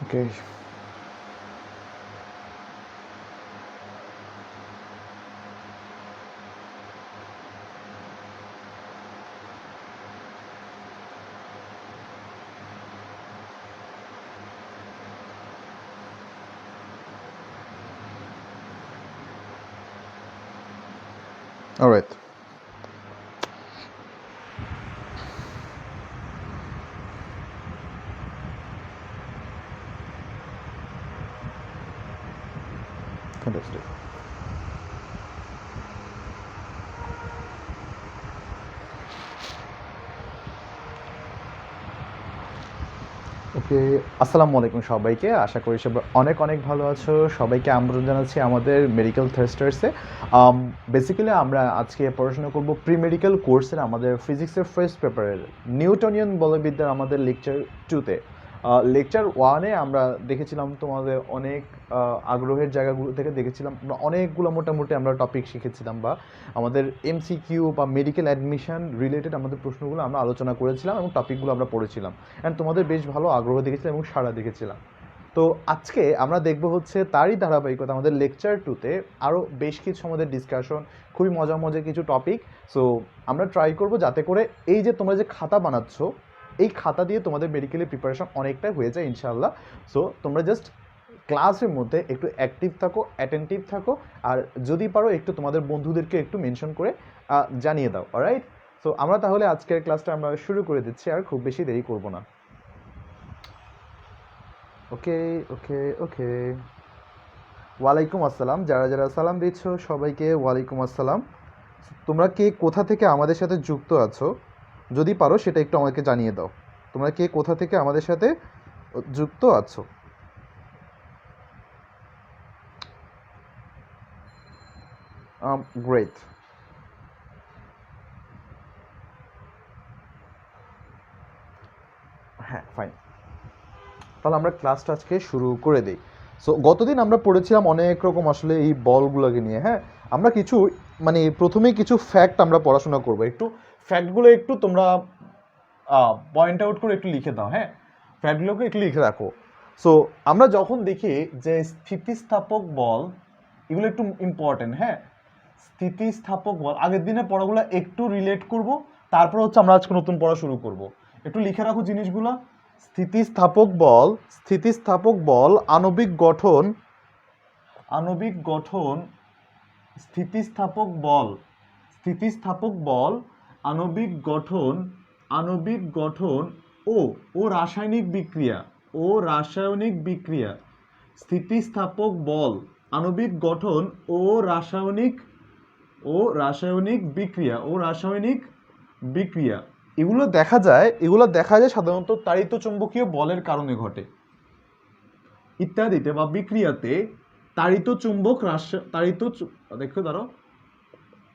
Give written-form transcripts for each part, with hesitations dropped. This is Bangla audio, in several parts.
Okay. All right. Fantastic. ওকে, আসসালামু আলাইকুম সবাইকে। আশা করি সবাই অনেক অনেক ভালো আছো। সবাইকে আমন্ত্রণ জানাচ্ছি আমাদের মেডিকেল থার্স্টার্সে। বেসিক্যালি আমরা আজকে পড়াশোনা করব প্রি মেডিকেল কোর্সের আমাদের ফিজিক্সের ফার্স্ট পেপারের নিউটনিয়ান বলবিদ্যার আমাদের লেকচার 2-তে। লেকচার 1-এ আমরা দেখেছিলাম তোমাদের অনেক আগ্রহের জায়গাগুলো থেকে দেখেছিলাম আমরা অনেকগুলো মোটামুটি আমরা টপিক শিখেছিলাম, বা আমাদের এমসিকিউ বা মেডিকেল অ্যাডমিশন রিলেটেড আমাদের প্রশ্নগুলো আমরা আলোচনা করেছিলাম এবং টপিকগুলো আমরা পড়েছিলাম। অ্যান্ড তোমাদের বেশ ভালো আগ্রহ দেখেছিলাম এবং সাড়া দেখেছিলাম। তো আজকে আমরা দেখব হচ্ছে তারই ধারাবাহিকতা আমাদের লেকচার 2-তে আরও বেশ কিছু আমাদের ডিসকাশন, খুবই মজার মজার কিছু টপিক। সো আমরা ট্রাই করব যাতে করে এই যে তোমরা যে খাতা বানাচ্ছ, এই খাতা দিয়ে তোমাদের মেডিকেলের প্রিপারেশন অনেকটাই হয়ে যায় ইনশাআল্লাহ। সো তোমরা জাস্ট ক্লাসের মধ্যে একটু অ্যাক্টিভ থাকো, অ্যাটেন্টিভ থাকো, আর যদি পারো একটু তোমাদের বন্ধুদেরকে একটু মেনশন করে জানিয়ে দাও। অলরাইট, সো আমরা তাহলে আজকের ক্লাসটা আমরা শুরু করে দিচ্ছি, আর খুব বেশি দেরি করব না। ওকে ওকে ওকে, ওয়ালাইকুম আসসালাম। যারা যারা সালাম দিচ্ছ সবাইকে ওয়ালাইকুম আসসালাম। তোমরা কে কোথা থেকে আমাদের সাথে যুক্ত আছো, যদি পারো সেটা একটু আমাকে জানিয়ে দাও। তোমরা কে কোথা থেকে আমাদের সাথে যুক্ত আছো? গ্রেট। হ্যাঁ, ফাইন। তাহলে আমরা ক্লাসটা আজকে শুরু করে দিই। সো গতদিন আমরা পড়েছিলাম অনেক রকম আসলে এই বলগুলোকে নিয়ে। হ্যাঁ, আমরা কিছু মানে প্রথমেই কিছু ফ্যাক্ট আমরা পড়াশোনা করব। একটু ফ্যাক্টগুলো একটু তোমরা পয়েন্ট আউট করে একটু লিখে দাও। হ্যাঁ, ফ্যাক্টগুলোকে একটু লিখে রাখো। সো আমরা যখন দেখি যে স্থিতিস্থাপক বল, এগুলো একটু ইম্পর্টেন্ট। হ্যাঁ, স্থিতিস্থাপক বল আগের দিনের পড়াগুলো একটু রিলেট করব, তারপর হচ্ছে আমরা আজকে নতুন পড়া শুরু করব। একটু লিখে রাখো জিনিসগুলো। স্থিতিস্থাপক বল, স্থিতিস্থাপক বল, আণবিক গঠন, আণবিক গঠন, স্থিতিস্থাপক বল, স্থিতিস্থাপক বল, আণবিক গঠন, আণবিক গঠন ও ও রাসায়নিক বিক্রিয়া, ও রাসায়নিক বিক্রিয়া, স্থিতিস্থাপক বল, আণবিক গঠন ও রাসায়নিক, ও রাসায়নিক বিক্রিয়া, ও রাসায়নিক বিক্রিয়া। এগুলো দেখা যায় সাধারণত তাড়িত চুম্বকীয় বলের কারণে ঘটে। ইত্যাদিতে বা বিক্রিয়াতে তাড়িত চুম্বক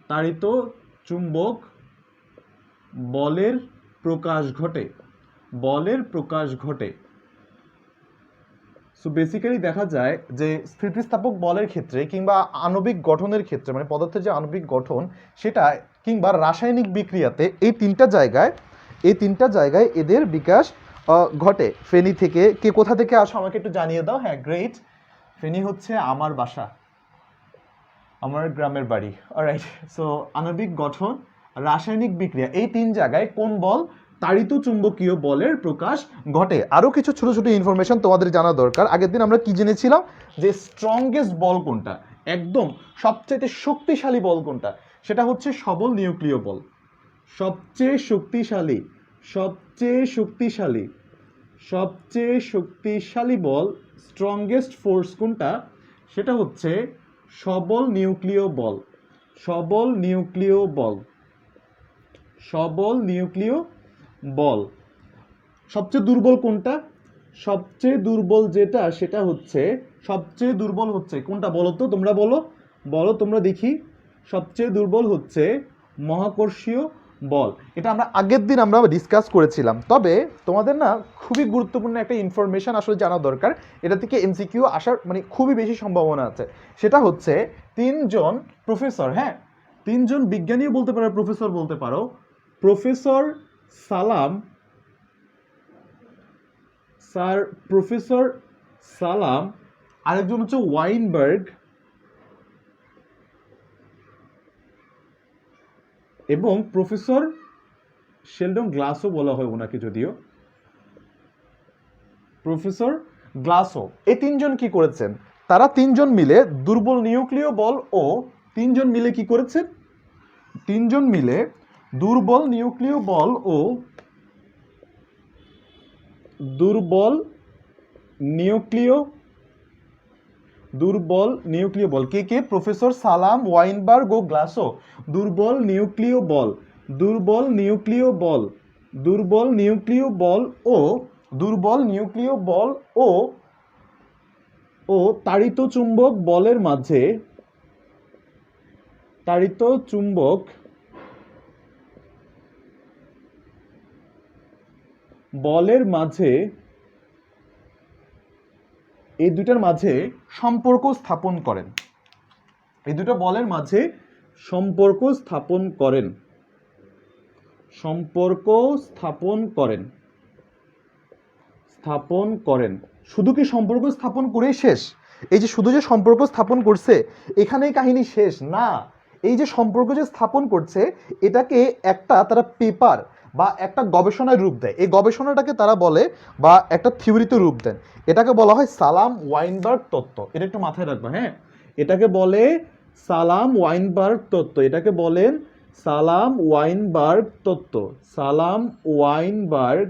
তাড়িত চুম্বক বলের প্রকাশ ঘটে, বলের প্রকাশ ঘটে। সো বেসিক্যালি দেখা যায় যে স্থিতিস্থাপক বলের ক্ষেত্রে কিংবা আণবিক গঠনের ক্ষেত্রে, মানে পদার্থের যে আণবিক গঠন সেটা, কিংবা রাসায়নিক বিক্রিয়াতে, এই তিনটা জায়গায় এদের বিকাশ ঘটে। ফেনী থেকে কে কোথা থেকে আসো আমাকে একটু জানিয়ে দাও। হ্যাঁ, গ্রেট। ফেনী হচ্ছে আমার বাসা, আমার গ্রামের বাড়ি। অলরাইট, সো আণবিক গঠন, রাসায়নিক বিক্রিয়া, এই তিন জায়গায় কোন বল? তাড়িত চুম্বকীয় বলের প্রকাশ ঘটে। আরও কিছু ছোট ছোট ইনফরমেশন তোমাদের জানা দরকার। আগের দিন আমরা কি জেনেছিলাম যে স্ট্রংগেস্ট বল কোনটা, একদম সবচেয়ে শক্তিশালী বল কোনটা, সেটা হচ্ছে সবল নিউক্লিয় বল। সবচেয়ে শক্তিশালী, সবচেয়ে শক্তিশালী, সবচেয়ে শক্তিশালী বল, স্ট্রংগেস্ট ফোর্স কোনটা, সেটা হচ্ছে সবল নিউক্লিয় বল, সবল নিউক্লিয় বল, সবল নিউক্লিয় বল। সবচেয়ে দুর্বল কোনটা? সবচেয়ে দুর্বল যেটা সেটা হচ্ছে, সবচেয়ে দুর্বল হচ্ছে কোনটা বলো তো, তোমরা বলো, বলো তোমরা দেখি। সবচেয়ে দুর্বল হচ্ছে মহাকর্ষীয় বল। এটা আমরা আগের দিন আমরা ডিসকাস করেছিলাম। তবে তোমাদের না খুবই গুরুত্বপূর্ণ একটা ইনফরমেশন আসলে জানা দরকার। এটা থেকে এমসিকিউ আসার মানে খুবই বেশি সম্ভাবনা আছে। সেটা হচ্ছে তিনজন প্রফেসর, হ্যাঁ, তিনজন বিজ্ঞানীও বলতে পারো, প্রফেসর বলতে পারো, প্রফেসর সালাম, স্যার প্রফেসর সালাম, আরেকজন হচ্ছে ওয়াইনবার্গ, এবং প্রফেসর শেলডন গ্লাসও বলা হয় ওনাকে, যদিও প্রফেসর গ্লাসও, এই তিনজন কি করেছেন? তারা তিনজন মিলে দুর্বল নিউক্লিয় বল ও তিনজন মিলে কি করেছেন? তিনজন মিলে দুর্বল নিউক্লিয় বল ও দুর্বল নিউক্লিয় বল, কে? প্রফেসর সালাম, ওয়াইনবার্গ ও গ্লাসো। দুর্বল নিউক্লিয় বল ও তাড়িত চুম্বক বলের মাঝে এই দুটার মাঝে সম্পর্ক স্থাপন করেন। এই দুটো বলের মাঝে সম্পর্ক স্থাপন করেন। শুধু কি সম্পর্ক স্থাপন করেই শেষ? এই যে শুধু যে সম্পর্ক স্থাপন করছে এখানেই কাহিনী শেষ না। এই যে সম্পর্ক যে স্থাপন করছে এটাকে একটা তারা পেপার বা একটা গবেষণার রূপ দেয়। এই গবেষণাটাকে তারা বলে বা একটা থিওরিতে রূপ দেন, এটাকে বলা হয় সালাম ওয়াইনবার্গ তত্ত্ব। এটা একটু মাথায় রাখবা, হ্যাঁ? এটাকে বলে সালাম ওয়াইনবার্গ তত্ত্ব। এটাকে বলেন সালাম ওয়াইনবার্গ তত্ত্ব। সালাম ওয়াইনবার্গ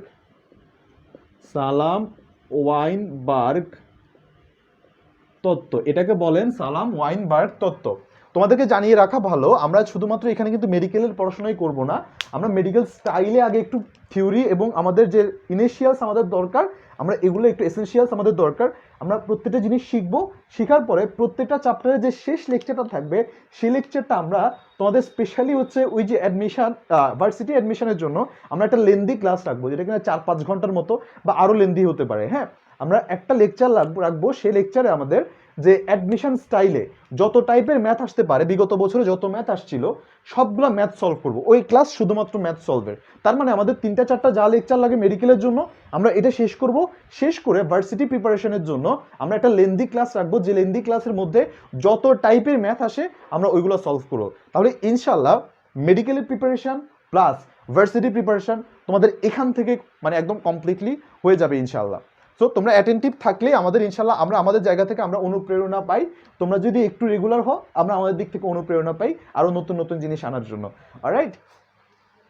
তত্ত্ব, এটাকে বলেন সালাম ওয়াইনবার্গ তত্ত্ব। তোমাদেরকে জানিয়ে রাখা ভালো, আমরা শুধুমাত্র এখানে কিন্তু মেডিকেলের পড়াশোনাই করব না, আমরা মেডিকেল স্টাইলে আগে একটু থিওরি এবং আমাদের যে ইনিশিয়ালস আমাদের দরকার, আমরা এগুলো একটু এসেনশিয়ালস আমাদের দরকার। আমরা প্রত্যেকটা জিনিস শিখবো, শেখার পরে প্রত্যেকটা চ্যাপ্টারে যে শেষ লেকচারটা থাকবে সেই লেকচারটা আমরা তোমাদের স্পেশালি হচ্ছে ওই যে অ্যাডমিশন ভার্সিটি অ্যাডমিশনের জন্য আমরা একটা লেন্দি ক্লাস রাখবো, যেটা কিনা 4-5 ঘন্টার মতো বা আরও লেন্দি হতে পারে। হ্যাঁ, আমরা একটা লেকচার রাখবো, সেই লেকচারে আমাদের যে অ্যাডমিশন স্টাইলে যত টাইপের ম্যাথ আসতে পারে, বিগত বছরে যত ম্যাথ আসছিল সবগুলো ম্যাথ সলভ করবো। ওই ক্লাস শুধুমাত্র ম্যাথ সলভের। তার মানে আমাদের 3-4টা যা লেকচার লাগে মেডিকেলের জন্য আমরা এটা শেষ করব। শেষ করে ভার্সিটি প্রিপারেশনের জন্য আমরা একটা লেন্দি ক্লাস রাখবো, যে লেন্দি ক্লাসের মধ্যে যত টাইপের ম্যাথ আসে আমরা ওইগুলো সলভ করবো। তাহলে ইনশাল্লাহ মেডিকেলের প্রিপারেশন প্লাস ভার্সিটি প্রিপারেশন তোমাদের এখান থেকে মানে একদম কমপ্লিটলি হয়ে যাবে ইনশাল্লাহ। সো তোমরা অ্যাটেন্টিভ থাকলে আমাদের ইনশাল্লাহ আমরা আমাদের জায়গা থেকে আমরা অনুপ্রেরণা পাই। তোমরা যদি একটু রেগুলার হও আমরা আমাদের দিক থেকে অনুপ্রেরণা পাই আরও নতুন নতুন জিনিস আনার জন্য। অলরাইট,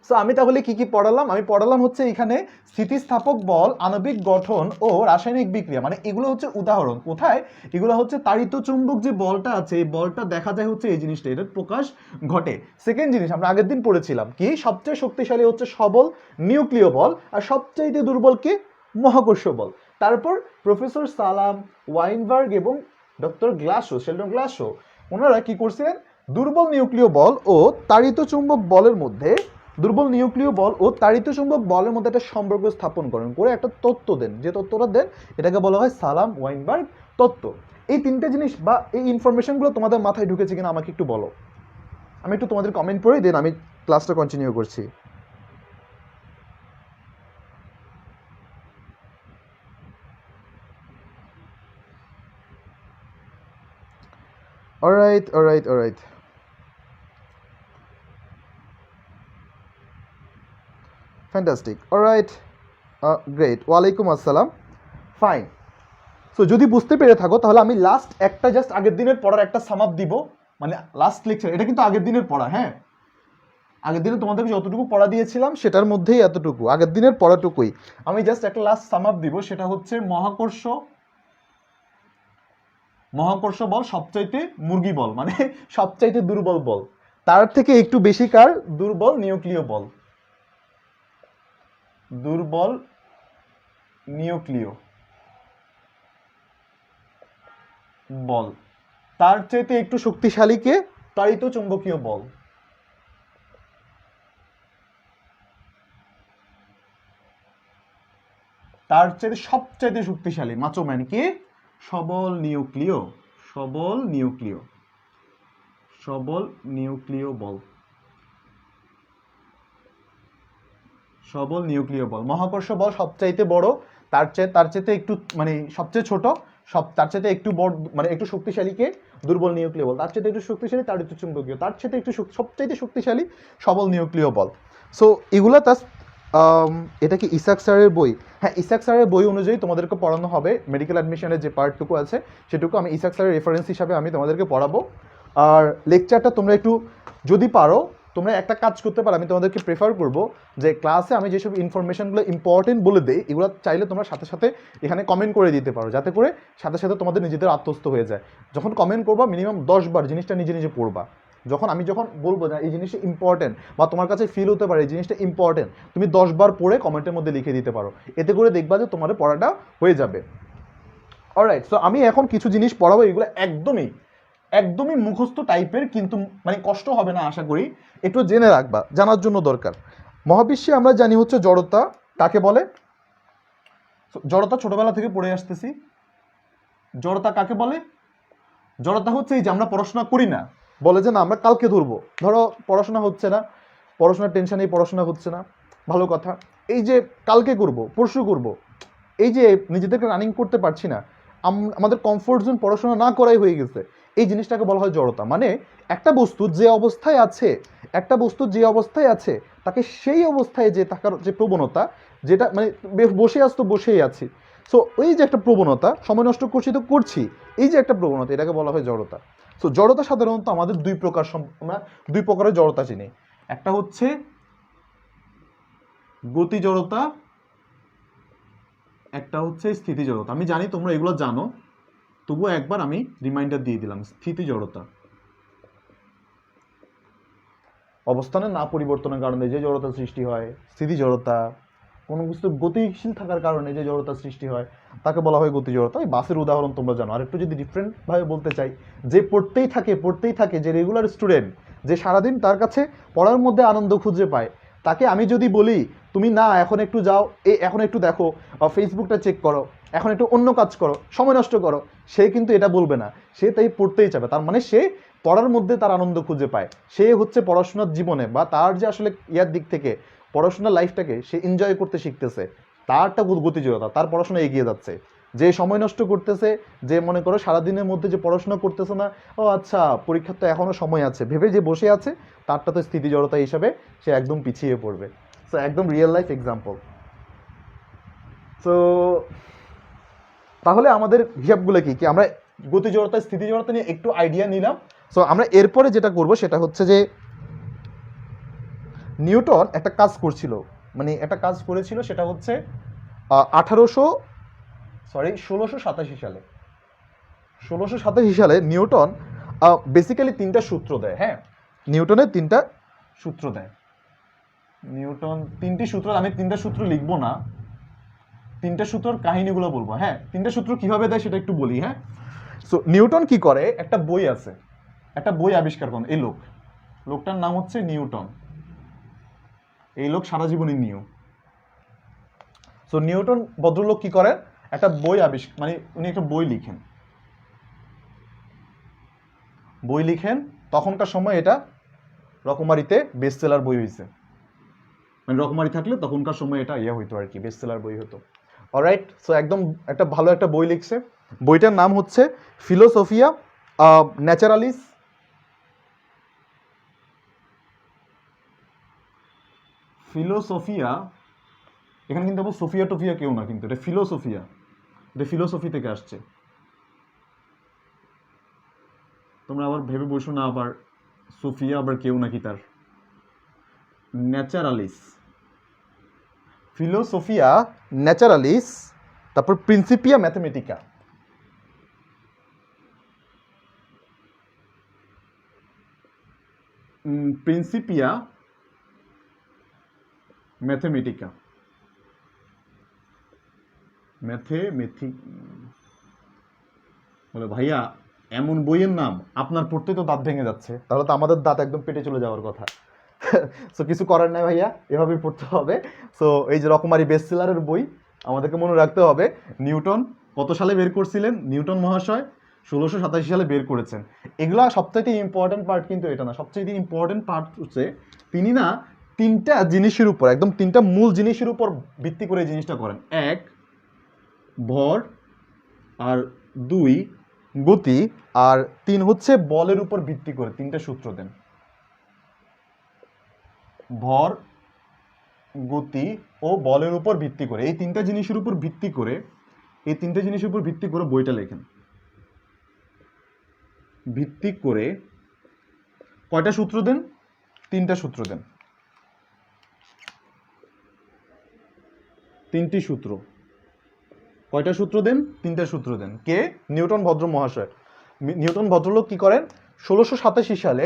সো আমি তাহলে কি পড়ালাম? আমি পড়ালাম হচ্ছে এখানে স্থিতিস্থাপক বল, আণবিক গঠন ও রাসায়নিক বিক্রিয়া। মানে এগুলো হচ্ছে উদাহরণ। কোথায় এগুলো হচ্ছে? তাড়িত চুম্বক যে বলটা আছে এই বলটা দেখা যায় হচ্ছে এই জিনিসটা, এটার প্রকাশ ঘটে। সেকেন্ড জিনিস আমরা আগের দিন পড়েছিলাম কি, সবচেয়ে শক্তিশালী হচ্ছে সবল নিউক্লিয় বল আর সবচেয়ে দুর্বল কি? মহাকর্ষ বল। তারপর প্রফেসর সালাম, ওয়াইনবার্গ এবং ডক্টর গ্লাসো, শেলডন গ্লাসো, ওনারা কি করছিলেন? দুর্বল নিউক্লিয় বল ও তাড়িত চুম্বক বলের মধ্যে একটা সম্পর্ক স্থাপন করেন, করে একটা তত্ত্ব দেন। যে তত্ত্বটা দেন এটাকে বলা হয় সালাম ওয়াইনবার্গ তত্ত্ব। এই তিনটা জিনিস বা এই ইনফরমেশনগুলো তোমাদের মাথায় ঢুকেছে কিনা আমাকে একটু বলো। আমি একটু তোমাদের কমেন্ট পড়ে দেন আমি ক্লাসটা কন্টিনিউ করছি। অলরাইট। ফ্যান্টাস্টিক, অলরাইট, গ্রেট, ওয়ালাইকুম আসসালাম, ফাইন। সো যদি বুঝতে পেরে থাকো তাহলে আমি লাস্ট একটা জাস্ট আগের দিনের পড়ার একটা সাম আপ দিব, মানে লাস্ট লেকচার, এটা কিন্তু আগের দিনের পড়া। হ্যাঁ, আগের দিনে তোমাদেরকে যতটুকু পড়া দিয়েছিলাম সেটার মধ্যেই এতটুকু আগের দিনের পড়াটুকুই। আমি জাস্ট একটা লাস্ট সাম আপ দিব, সেটা হচ্ছে মহাকর্ষ বল সবচাইতে মুরগি বল, মানে সবচাইতে দুর্বল বল, তার থেকে একটু বেশি কার? দুর্বল নিউক্লিয় বল। তার চাইতে একটু শক্তিশালী কে? তাড়িত চুম্বকীয় বল। তার চাইতে সবচাইতে শক্তিশালী মাচোম্যান কি? সবল নিউক্লিয় বল। মহাকর্ষ বল সবচাইতে বড়, তার চেয়ে একটু মানে সবচেয়ে ছোট, তার চেয়ে একটু বড় মানে একটু শক্তিশালীকে দুর্বল নিউক্লিয় বল, তার চেয়ে একটু শক্তিশালী তার একটু চুম্বকীয়, তার চেয়ে একটু সবচাইতে শক্তিশালী সবল নিউক্লিয় বল। সো এগুলা তার এটা কি ইসাক স্যারের বই? হ্যাঁ, ইসাক স্যারের বই অনুযায়ী তোমাদেরকে পড়ানো হবে। মেডিকেল অ্যাডমিশনের যে পার্টটুকু আছে সেটুকু আমি ইসাক স্যারের রেফারেন্স হিসাবে আমি তোমাদেরকে পড়াবো। আর লেকচারটা তোমরা একটু যদি পারো তোমরা একটা কাজ করতে পারো, আমি তোমাদেরকে প্রেফার করবো যে ক্লাসে আমি যেসব ইনফরমেশনগুলো ইম্পর্টেন্ট বলে দিই এগুলো চাইলে তোমরা সাথে সাথে এখানে কমেন্ট করে দিতে পারো, যাতে করে সাথে সাথে তোমাদের নিজেদের আত্মস্থ হয়ে যায়। যখন কমেন্ট করবা মিনিমাম 10 বার জিনিসটা নিজে নিজে পড়বা। আমি যখন বলবো না এই জিনিসটা ইম্পর্টেন্ট বা তোমার কাছে ফিল হতে পারে এই জিনিসটা ইম্পর্টেন্ট, তুমি 10 বার পড়ে কমেন্টের মধ্যে লিখে দিতে পারো, এতে করে দেখবা যে তোমার পড়াটা হয়ে যাবে। অলরাইট, সো আমি এখন কিছু জিনিস পড়াবো, এগুলো একদমই মুখস্থ টাইপের, কিন্তু মানে কষ্ট হবে না আশা করি, একটু জেনে রাখবা, জানার জন্য দরকার। মহাবিশ্বে আমরা জানি হচ্ছে জড়তা কাকে বলে। জড়তা ছোটবেলা থেকে পড়ে আসতেছি। জড়তা কাকে বলে? জড়তা হচ্ছে এই যে আমরা পড়াশোনা করি না, বলে যে না আমরা কালকে ধরবো, ধরো পড়াশোনা হচ্ছে না, পড়াশোনার টেনশন, এই পড়াশোনা হচ্ছে না, ভালো কথা, এই যে কালকে করব, পরশু করব, এই যে নিজেদেরকে রানিং করতে পারছি না, আমাদের কমফোর্ট জোন পড়াশোনা না করাই হয়ে গেছে, এই জিনিসটাকে বলা হয় জড়তা। মানে একটা বস্তু যে অবস্থায় আছে তাকে সেই অবস্থায় যে থাকার যে প্রবণতা, যেটা মানে বসে আসতো বসেই আছি, সো ওই যে একটা প্রবণতা, সময় নষ্ট করছি তো করছি, এই যে একটা প্রবণতা, এটাকে বলা হয় জড়তা। সো জড়তা সাধারণত আমাদের আমরা দুই প্রকারের জড়তা চিনি। একটা হচ্ছে গতি জড়তা, একটা হচ্ছে স্থিতি জড়তা। আমি জানি তোমরা এগুলো জানো, তবুও একবার আমি রিমাইন্ডার দিয়ে দিলাম। স্থিতি জড়তা অবস্থানের না পরিবর্তনের কারণে যে জড়তা সৃষ্টি হয়। স্থিতি জড়তা কোনো কিছু গতিশীল থাকার কারণে যে জড়তা সৃষ্টি হয় তাকে বলা হয় গতি জড়তা। এই বাসের উদাহরণ তোমরা জানো। আর একটু যদি ডিফারেন্টভাবে বলতে চাই, যে পড়তেই থাকে, যে রেগুলার স্টুডেন্ট, যে সারাদিন তার কাছে পড়ার মধ্যে আনন্দ খুঁজে পায়, তাকে আমি যদি বলি তুমি না এখন একটু যাও, এখন একটু দেখো, ফেসবুকটা চেক করো, এখন একটু অন্য কাজ করো, সময় নষ্ট করো, সে কিন্তু এটা বলবে না, সে তাই পড়তেই চাবে। তার মানে সে পড়ার মধ্যে তার আনন্দ খুঁজে পায়, সে হচ্ছে পড়াশোনার জীবনে বা তার যে আসলে ইয়ার দিক থেকে পড়াশোনার লাইফটাকে সে এনজয় করতে শিখতেছে, তারটা গতিজড়তা, তার পড়াশোনা এগিয়ে যাচ্ছে। যে সময় নষ্ট করতেছে, যে মনে করো সারাদিনের মধ্যে যে পড়াশোনা করতেছে না, ও আচ্ছা পরীক্ষার তো এখনও সময় আছে ভেবে যে বসে আছে, তারটা তো স্থিতি জড়তা হিসাবে সে একদম পিছিয়ে পড়বে। সো একদম রিয়েল লাইফ এক্সাম্পল। সো তাহলে আমাদের হিসাবগুলো কি আমরা গতি জড়তা স্থিতি জড়তা নিয়ে একটু আইডিয়া নিলাম। সো আমরা এরপরে যেটা করব সেটা হচ্ছে যে নিউটন একটা কাজ করেছিল, সেটা হচ্ছে 1687 সালে নিউটন বেসিক্যালি 3টা সূত্র দেয়। হ্যাঁ, নিউটনের 3টা সূত্র দেয়। নিউটন 3টি সূত্র, আমি 3টা সূত্র লিখবো না, 3টা সূত্রর কাহিনীগুলো বলবো। হ্যাঁ, 3টা সূত্র কিভাবে দেয় সেটা একটু বলি। হ্যাঁ, সো নিউটন কি করে, একটা বই আবিষ্কার করেন। এই লোকটার নাম হচ্ছে নিউটন। এই লোক সারা জীবনই নিউ। সো নিউটন ভদ্রলোক কি করেন, একটা বই মানে উনি একটা বই লিখেন। তখনকার সময় এটা রকমারিতে বেস্টসেলার বই হয়েছে, মানে রকমারি থাকলে তখনকার সময় এটা হইতো আর কি, বেস্টসেলার বই হতো। অলরাইট, সো একদম একটা ভালো একটা বই লিখছে। বইটার নাম হচ্ছে ফিলোসোফিয়া ন্যাচারালিস। এখানে কিন্তু আবার সোফিয়া টোফিয়া কেউ না, কিন্তু এটা ফিলোসফি থেকে আসছে। তোমরা আবার ভেবে বসো না আবার সোফিয়া আবার কেউ নাকি, তার ফিলোসোফিয়া ন্যাচারালিস, তারপর প্রিন্সিপিয়া ম্যাথমেটিকা। বলে ভাইয়া এমন বইয়ের নাম আপনার পড়তে তো দাঁত ভেঙে যাচ্ছে, তাহলে তো আমাদের দাঁত একদম পেটে চলে যাওয়ার কথা। সো কিছু করার নাই ভাইয়া, এভাবেই পড়তে হবে। সো এই যে রকমারি বেস্টসেলারের বই আমাদেরকে মনে রাখতে হবে। নিউটন কত সালে বের করছিলেন? নিউটন মহাশয় 1687 সালে বের করেছেন। এগুলা সবচাইতে ইম্পর্টেন্ট পার্ট কিন্তু এটা না, সবচাইতে ইম্পর্টেন্ট পার্ট হচ্ছে তিনি না 3টা জিনিসের উপর, একদম 3টা মূল জিনিসের উপর ভিত্তি করে এই জিনিসটা করেন। এক, ভর, আর 2 গতি, আর 3 হচ্ছে বলের উপর ভিত্তি করে। 3টা সূত্র দেন। ভর, গতি ও বলের উপর ভিত্তি করে, এই 3টা জিনিসের উপর ভিত্তি করে, এই 3টা জিনিসের উপর ভিত্তি করে বইটা লেখেন। ভিত্তি করে কয়টা সূত্র দেন? 3টা সূত্র দেন। 3টি সূত্র। কয়টা সূত্র দেন? 3টা সূত্র দেন। কে? নিউটন ভদ্র মহাশয়। নিউটন ভদ্রলোক কি করেন? 1687 সালে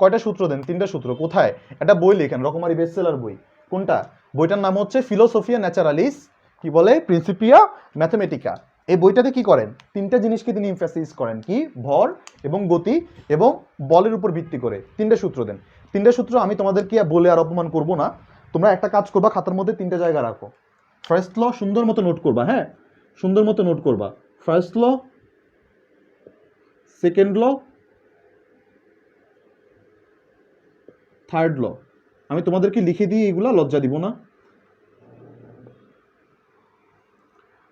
কয়টা সূত্র দেন? 3টা সূত্র। কোথায়? একটা বই লেখেন, রকমারি বেস্টসেলার বই। কোনটা? বইটার নাম হচ্ছে ফিলোসোফিয়া ন্যাচারালিস, কি বলে, প্রিন্সিপিয়া ম্যাথমেটিকা। এই বইটাতে কি করেন? 3টা জিনিসকে তিনি এমফাসিস করেন, কি? ভর এবং গতি এবং বলের উপর ভিত্তি করে 3টা সূত্র দেন। 3টা সূত্র আমি তোমাদেরকে বলে আর অপমান করব না। তোমরা একটা কাজ করবা, খাতার মধ্যে 3টা জায়গা রাখো। ফার্স্ট ল সুন্দর মতো নোট করবা, হ্যাঁ, সুন্দর মতো নোট করবা। First law, second law, third law. আমি তোমাদেরকে লিখে দিয়ে এগুলা, লজ্জা দিব না।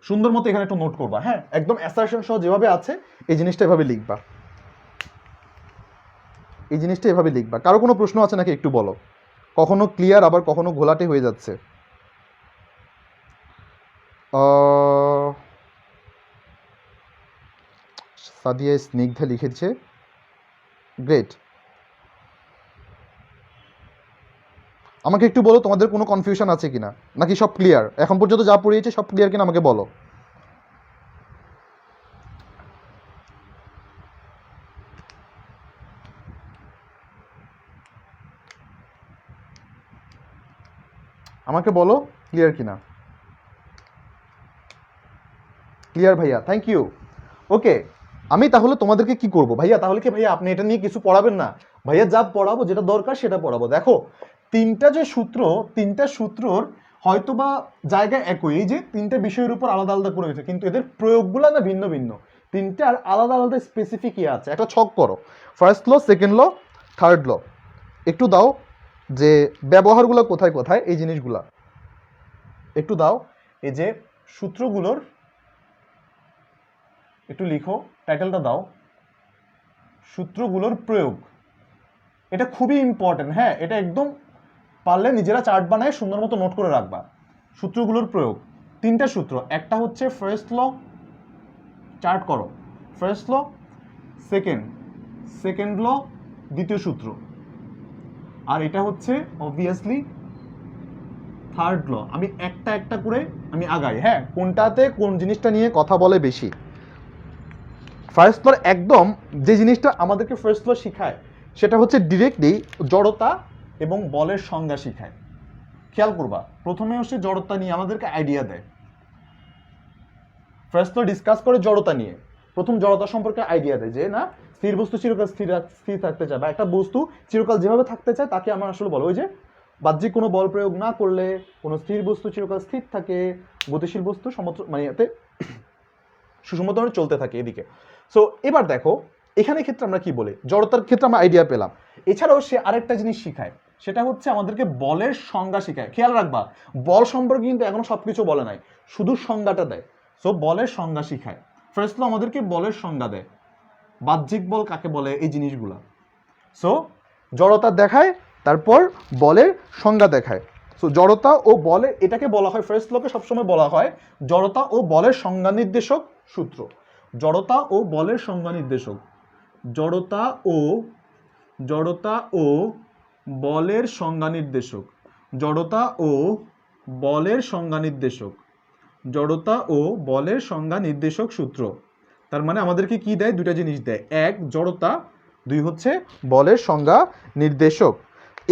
সুন্দর মতো এখানে একটু নোট করবা, হ্যাঁ, একদম অ্যাসারশন সহ যেভাবে আছে এই জিনিসটা এভাবে লিখবা। এই জিনিসটা এভাবে লিখবা। কারো কোনো প্রশ্ন আছে নাকি একটু বলো। কখনো ক্লিয়ার, আবার কখনো ঘোলাটে হয়ে যাচ্ছে। সাদিয়া স্নিগ্ধা লিখেছে, গ্রেট। আমাকে একটু বলো তোমাদের কোনো কনফিউশন আছে কিনা, নাকি সব ক্লিয়ার? এখন পর্যন্ত যা পড়িয়েছে সব ক্লিয়ার কিনা আমাকে বলো। আমাকে বলো ক্লিয়ার কিনা। ক্লিয়ার ভাইয়া, থ্যাংক ইউ। ওকে, আমি তাহলে তোমাদেরকে কি করব ভাইয়া? তাহলে কি ভাইয়া আপনি এটা নিয়ে কিছু পড়াবেন না? ভাইয়া যা পড়াবো, যেটা দরকার সেটা পড়াবো। দেখো 3টা যে সূত্র, 3টা সূত্রর হয়তো বা জায়গা একই, এই যে 3টা বিষয়ের উপর আলাদা আলাদা করে গেছে, কিন্তু এদের প্রয়োগগুলো না ভিন্ন ভিন্ন। 3টার আলাদা আলাদা স্পেসিফিক ইয়ে আছে। একটা ছক করো, first law, second law, third law. একটু দাও যে ব্যবহারগুলো কোথায় কোথায়, এই জিনিসগুলা একটু দাও। এই যে সূত্রগুলোর একটু লিখো, টাইটেলটা দাও, সূত্রগুলোর প্রয়োগ। এটা খুবই ইম্পর্টেন্ট, হ্যাঁ, এটা একদম পারলে নিজেরা চার্ট বানায় সুন্দর মতো নোট করে রাখবা। সূত্রগুলোর প্রয়োগ, 3টা সূত্র। একটা হচ্ছে ফার্স্ট ল, চার্ট করো, ফার্স্ট ল, সেকেন্ড ল, দ্বিতীয় সূত্র, আর এটা হচ্ছে অবভিয়াসলি থার্ড ল। আমি একটা একটা করে আমি আগাই, হ্যাঁ, কোনটাতে কোন জিনিসটা নিয়ে কথা বলে বেশি। ফার্স্ট ল একদম যে জিনিসটা আমাদেরকে ফার্স্ট ল শিখায় সেটা হচ্ছে ডিরেক্টলি জড়তা এবং বলের সংজ্ঞা শিখায়। খেয়াল করবা, প্রথমে হচ্ছে জড়তা নিয়ে আমাদেরকে আইডিয়া দেয়। ফার্স্ট ল ডিসকাস করে জড়তা নিয়ে, প্রথম জড়তা সম্পর্কে আইডিয়া দেয় যে না, স্থির বস্তু চিরকাল স্থির থাকতে চায়, বা একটা বস্তু চিরকাল যেভাবে থাকতে চায় তাকে আমরা আসলে বলো, ওই যে বাহ্যিক কোনো বল প্রয়োগ না করলে কোনো স্থির বস্তু চিরকাল স্থির থাকে, গতিশীল বস্তু সমত্র মানে এতে সুষমভাবে চলতে থাকে এদিকে। সো এবার দেখো এখানে ক্ষেত্রে আমরা কি বলি, জড়তার ক্ষেত্রে আমরা আইডিয়া পেলাম। এছাড়াও সে আরেকটা জিনিস শিখায়, সেটা হচ্ছে আমাদেরকে বলের সংজ্ঞা শিখায়। খেয়াল রাখবা, বল সম্পর্কে কিন্তু এখনো সবকিছু বলে নাই, শুধু সংজ্ঞাটা দেয়। সো বলের সংজ্ঞা শিখায়। ফার্স্ট ল আমাদেরকে বলের সংজ্ঞা দেয়, বাহ্যিক বল কাকে বলে, এই জিনিসগুলা। সো জড়তা দেখায়, তারপর বলের সংজ্ঞা দেখায়। সো জড়তা ও বলের, এটাকে বলা হয়, ফার্স্ট লকে সবসময় বলা হয় জড়তা ও বলের সংজ্ঞা নির্দেশক সূত্র। জড়তা ও বলের সংজ্ঞা নির্দেশক, জড়তা ও বলের সংজ্ঞা নির্দেশক, জড়তা ও বলের সংজ্ঞা নির্দেশক, জড়তা ও বলের সংজ্ঞা নির্দেশক সূত্র। তার মানে আমাদেরকে কি দেয়? দুটা জিনিস দেয়, এক জড়তা, দুই হচ্ছে বলের সংজ্ঞা নির্দেশক।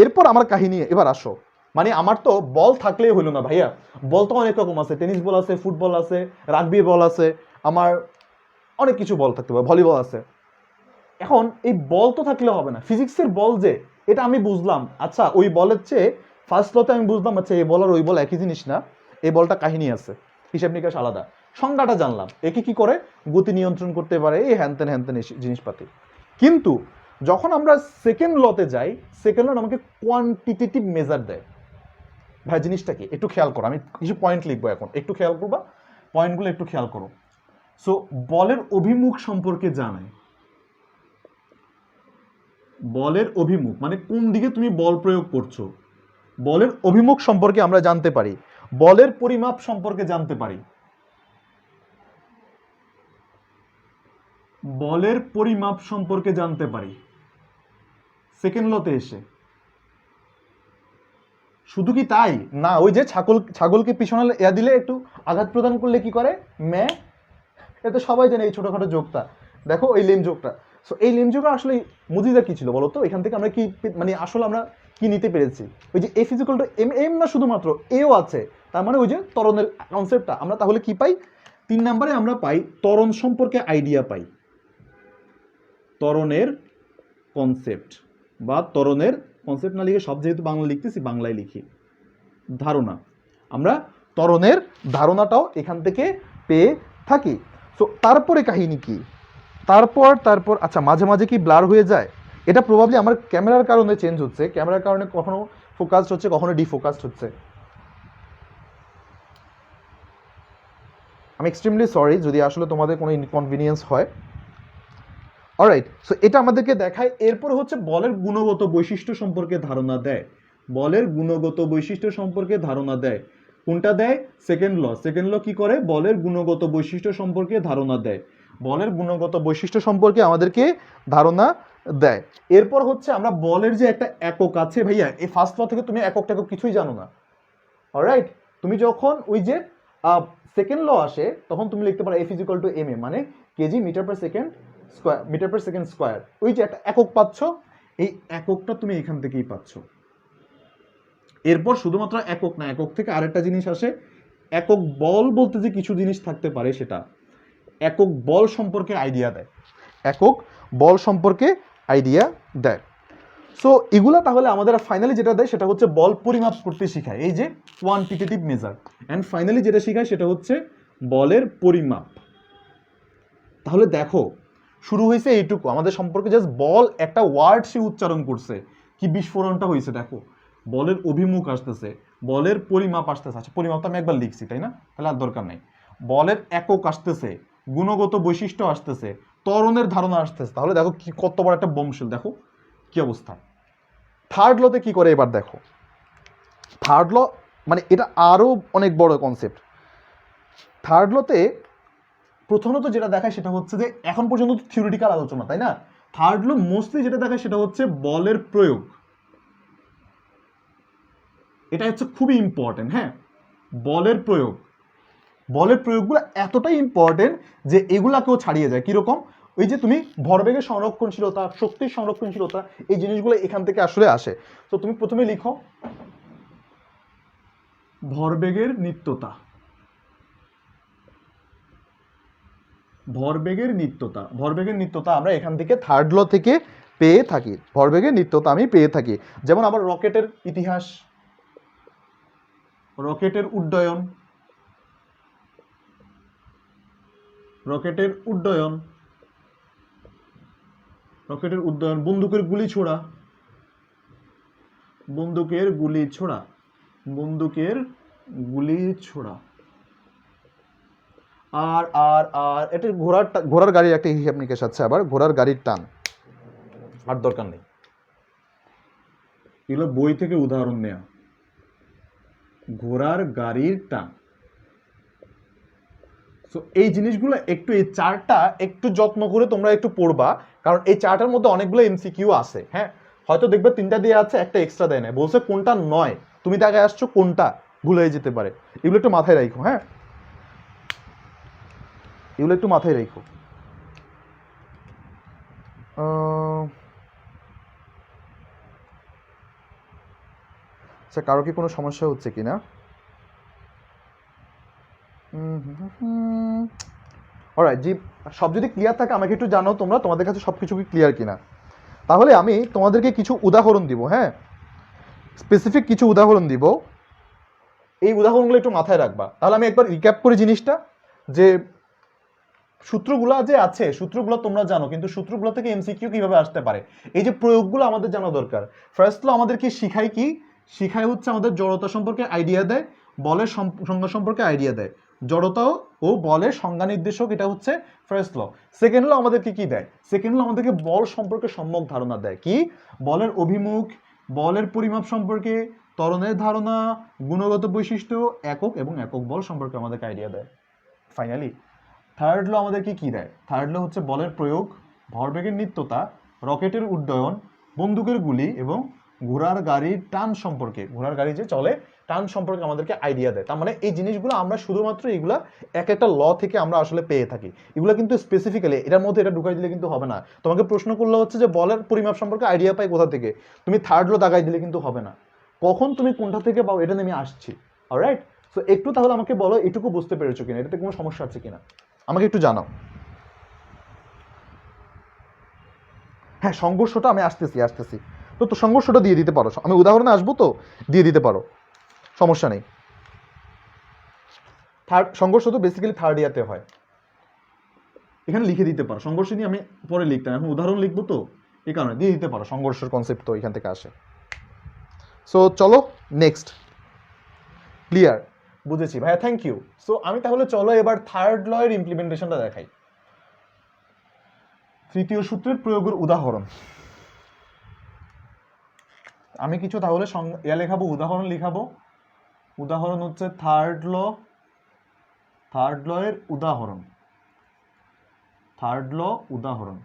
এরপর আমার কাহিনী, এবার আসো। মানে আমার তো বল থাকলেই হইলো না ভাইয়া, বল তো অনেক রকম আছে, টেনিস বল আছে, ফুটবল আছে, রাগবি বল আছে, আমার অনেক কিছু বল থাকতে পারে, ভলিবল আছে। এখন এই বল তো থাকলে হবে না, ফিজিক্সের বল যে, এটা আমি বুঝলাম। আচ্ছা, ওই বলের চেয়ে ফার্স্ট লতে আমি বুঝলাম, আচ্ছা এই বল আর ওই বল একই জিনিস না, এই বলটা কাহিনী আছে, হিসাব নিকাশ আলাদা, সংজ্ঞাটা জানলাম, একে কি করে গতি নিয়ন্ত্রণ করতে পারে, এই হ্যানতেন হ্যানতেন জিনিসপাতি। কিন্তু যখন আমরা সেকেন্ড লতে যাই, সেকেন্ড ল আমাকে কোয়ান্টিটেটিভ মেজার দেয়। ভাই জিনিসটা কি একটু খেয়াল করো, আমি কিছু পয়েন্ট লিখবো এখন, একটু খেয়াল করবা। পয়েন্টগুলো একটু খেয়াল করো। সো বলের অভিমুখ সম্পর্কে জানায়, বলের অভিমুখ মানে কোন দিকে তুমি বল প্রয়োগ করছো, বলের অভিমুখ সম্পর্কে আমরা জানতে পারি, বলের পরিমাপ সম্পর্কে জানতে পারি, বলের পরিমাপ সম্পর্কে জানতে পারি সেকেন্ড লতে এসে। শুধু কি তাই না, ওই যে ছাগলকে পিছনে ইয়া দিলে একটু আঘাত প্রদান করলে কি করে মে, এটা সবাই জানে এই ছোটখাটো যোগটা, দেখো এই লেম যোগটা। সো এই লেম যোগটা আসলে মুজিদা কি ছিল বলো তো, এখান থেকে আমরা কি মানে আসলে আমরা কি নিতে পেরেছি, ওই যে F is equal to M, M না শুধুমাত্র এও আছে, তার মানে ওই যে ত্বরণের কনসেপ্টটা আমরা তাহলে কি পাই, 3 নম্বরে আমরা পাই ত্বরণ সম্পর্কে আইডিয়া পাই, ত্বরণের কনসেপ্ট বা ত্বরণের কনসেপ্ট না লিখে সব যেহেতু বাংলা লিখতেছি বাংলায় লিখি, ধারণা, আমরা ত্বরণের ধারণাটাও এখান থেকে পেয়ে থাকি। সো তারপরে কাহিনী কি, তারপর আচ্ছা মাঝে মাঝে কি ব্লার হয়ে যায়, এটা প্রবাবলি আমার ক্যামেরার কারণে চেঞ্জ হচ্ছে, ক্যামেরার কারণে কখনো ফোকাসড হচ্ছে কখনো ডিফোকাসড হচ্ছে, আমি এক্সট্রিমলি সরি যদি আসলে তোমাদের কোনো ইনকনভিনিয়েন্স হয়। অলরাইট, সো এটা আমাদেরকে দেখায়। এরপর হচ্ছে বলের গুণগত বৈশিষ্ট্য সম্পর্কে ধারণা দেয়, বলের গুণগত বৈশিষ্ট্য সম্পর্কে ধারণা দেয়, কোনটা দেয়, সেকেন্ড ল। সেকেন্ড ল কি করে, বলের গুণগত বৈশিষ্ট্য সম্পর্কে ধারণা দেয়, বলের গুণগত বৈশিষ্ট্য সম্পর্কে আমাদেরকে ধারণা দেয়। এরপর হচ্ছে আমরা বলের যে একটা একক আছে ভাইয়া, এই ফার্স্ট ল থেকে তুমি একক টেকক কিছুই জানো না। অলরাইট, তুমি যখন ওই যে সেকেন্ড ল আসে তখন তুমি লিখতে পারো F is equal to M A, মানে KG metre per second square, metre per second square, ওই যে একটা একক পাচ্ছ, এই এককটা তুমি এখান থেকেই পাচ্ছ। এরপর শুধুমাত্র একক না, একক থেকে আরেকটা জিনিস আসে, একক বল বলতে যে কিছু জিনিস থাকতে পারে সেটা, একক বল সম্পর্কে আইডিয়া দেয়, একক বল সম্পর্কে আইডিয়া দেয়। সো এগুলা তাহলে আমাদের ফাইনালি যেটা দেয় সেটা হচ্ছে বল পরিমাপ করতে শেখায়, এই যে কোয়ান্টিটেটিভ মেজার, অ্যান্ড ফাইনালি যেটা শেখায় সেটা হচ্ছে বলের পরিমাপ। তাহলে দেখো শুরু হয়েছে এইটুকু আমাদের সম্পর্কে, জাস্ট বল একটা ওয়ার্ড সে উচ্চারণ করছে, কি বিস্ফোরণটা হয়েছে দেখো, বলের অভিমুখ আসতেছে, বলের পরিমাপ আসতেছে, আচ্ছা পরিমাপ তো আমি একবার লিখছি তাই না, তাহলে আর দরকার নেই, বলের একক আসতেছে, গুণগত বৈশিষ্ট্য আসতেছে, ত্বরণের ধারণা আসতেছে, তাহলে দেখো কি কত বড় একটা বমশেল, দেখো কি অবস্থা। থার্ড লতে কি করে এবার দেখো, থার্ড ল মানে এটা আরো অনেক বড় কনসেপ্ট। থার্ড লতে প্রথমত যেটা দেখায় সেটা হচ্ছে যে এখন পর্যন্ত থিওরিটিক্যাল আলোচনা তাই না, থার্ড ল মোস্টলি যেটা দেখায় সেটা হচ্ছে বলের প্রয়োগ, এটা হচ্ছে খুবই ইম্পর্টেন্ট। হ্যাঁ, বলের প্রয়োগ, বলের প্রয়োগগুলো এতটাই ইম্পর্টেন্ট যে এগুলাকেও ছাড়িয়ে যায়। কিরকম, ওই যে তুমি ভরবেগের সংরক্ষণশীলতা, শক্তির সংরক্ষণশীলতা, এই জিনিসগুলো এখান থেকে আসলে আসে। তো তুমি প্রথমে লিখো ভরবেগের নিত্যতা, ভরবেগের নিত্যতা, ভরবেগের নিত্যতা আমরা এখান থেকে থার্ড ল থেকে পেয়ে থাকি, ভরবেগের নিত্যতা আমি পেয়ে থাকি। যেমন আবার রকেটের ইতিহাস, রকেটের উড্ডয়ন, রকেটের উড্ডয়ন, রকেটের উড্ডয়ন, বন্দুকের গুলি ছোড়া, বন্দুকের গুলি ছোড়া, বন্দুকের গুলি ছোড়া, আর আর আর এটা ঘোড়ার গাড়ির একটা হিসাব নিকেশ আছে, আবার ঘোড়ার গাড়ির টান, আর দরকার নেই, এগুলো বই থেকে উদাহরণ নেয়া, ঘোড়ার গাড়ির টান। সো এই জিনিসগুলো একটু, এই চার্টটা একটু যত্ন করে তোমরা একটু পড়বা, কারণ এই চার্টের মধ্যে অনেকগুলো এমসিকিউ আছে। হ্যাঁ, হয়তো দেখবে 3টা দিয়ে আছে, একটা এক্সট্রা দেয় না, বলছে কোনটা নয়, তুমি তাকে আসছো কোনটা ভুলে যেতে পারে, এগুলো একটু মাথায় রাখো। হ্যাঁ, এগুলো একটু মাথায় রাখো। আচ্ছা, কারো কি কোনো সমস্যা হচ্ছে কিনা? অলরাইট জি, সব যদি ক্লিয়ার থাকে আমাকে একটু জানাও তোমরা, তোমাদের কাছে সব কিছু কি ক্লিয়ার কিনা। তাহলে আমি তোমাদেরকে কিছু উদাহরণ দিব, হ্যাঁ স্পেসিফিক কিছু উদাহরণ দিব, এই উদাহরণগুলো একটু মাথায় রাখবা। তাহলে আমি একবার রিক্যাপ করি জিনিসটা, যে সূত্রগুলো যে আছে সূত্রগুলো তোমরা জানো, কিন্তু সূত্রগুলো থেকে এমসিকিউ কিভাবে আসতে পারে, এই যে প্রয়োগগুলো আমাদের জানা দরকার। ফার্স্ট ল আমাদেরকে শিখায় কি, শিখায় হচ্ছে আমাদের জড়তা সম্পর্কে আইডিয়া দেয়, বলের সংজ্ঞা সম্পর্কে আইডিয়া দেয়, জড়তা ও বলের সংজ্ঞা নির্দেশক, এটা হচ্ছে ফার্স্ট ল। সেকেন্ড ল আমাদেরকে কি দেয়? সেকেন্ড ল আমাদেরকে বল সম্পর্কে সম্যক ধারণা দেয়। কি? বলের অভিমুখ, বলের পরিমাপ সম্পর্কে, ত্বরণের ধারণা, গুণগত বৈশিষ্ট্য, একক এবং একক বল সম্পর্কে আমাদেরকে আইডিয়া দেয়। ফাইনালি থার্ড ল আমাদেরকে কি দেয়? থার্ড ল হচ্ছে বলের প্রয়োগ, ভরবেগের নিত্যতা, রকেটের উড্ডয়ন, বন্দুকের গুলি এবং ঘোড়ার গাড়ির টান সম্পর্কে, ঘোড়ার গাড়ি যে চলে টান সম্পর্কে আমাদেরকে আইডিয়া দেয়। তার মানে এই জিনিসগুলো আমরা শুধুমাত্র এগুলা এক একটা ল থেকে আমরা আসলে পেয়ে থাকি। এগুলো কিন্তু স্পেসিফিক্যালি এটার মধ্যে এটা ঢুকাই দিলে কিন্তু হবে না। তোমাকে প্রশ্ন করলে হচ্ছে যে বলের পরিমাপ সম্পর্কে আইডিয়া পাই কোথা থেকে, তুমি থার্ড ল দাগাই দিলে কিন্তু হবে না। কখন তুমি কোনটা থেকে পাও এটা নিয়ে আমি আসছি। অলরাইট, সো একটু তাহলে আমাকে বলো এটুকু বুঝতে পেরেছো কিনা, এটাতে কোনো সমস্যা আছে কিনা আমাকে একটু জানাও। হ্যাঁ, সংঘর্ষটা আমি আসতেছি তো সংঘর্ষটা দিয়ে দিতে পারো, আমি উদাহরণে আসবো তো দিয়ে দিতে পারো, সমস্যা নেই। সংঘর্ষ তো বেসিক্যালি থার্ড ইয়াতে হয়, এখানে লিখে দিতে পারো। সংঘর্ষ নিয়ে আমি পরে লিখতাম, এখন উদাহরণ লিখবো তো এই কারণে দিয়ে দিতে পারো। সংঘর্ষের কনসেপ্ট তো এখান থেকে আসে। সো চলো নেক্সট। ক্লিয়ার? বুঝেছি ভাইয়া, থ্যাংক ইউ। সো আমি তাহলে চলো এবার থার্ড ল এর ইমপ্লিমেন্টেশনটা দেখাই। তৃতীয় সূত্রের প্রয়োগের উদাহরণ আমি কিছু তাহলে লেখাবো, উদাহরণ লিখাবো। উদাহরণ হচ্ছে থার্ড ল এর উদাহরণ, থার্ড ল উদাহরণ।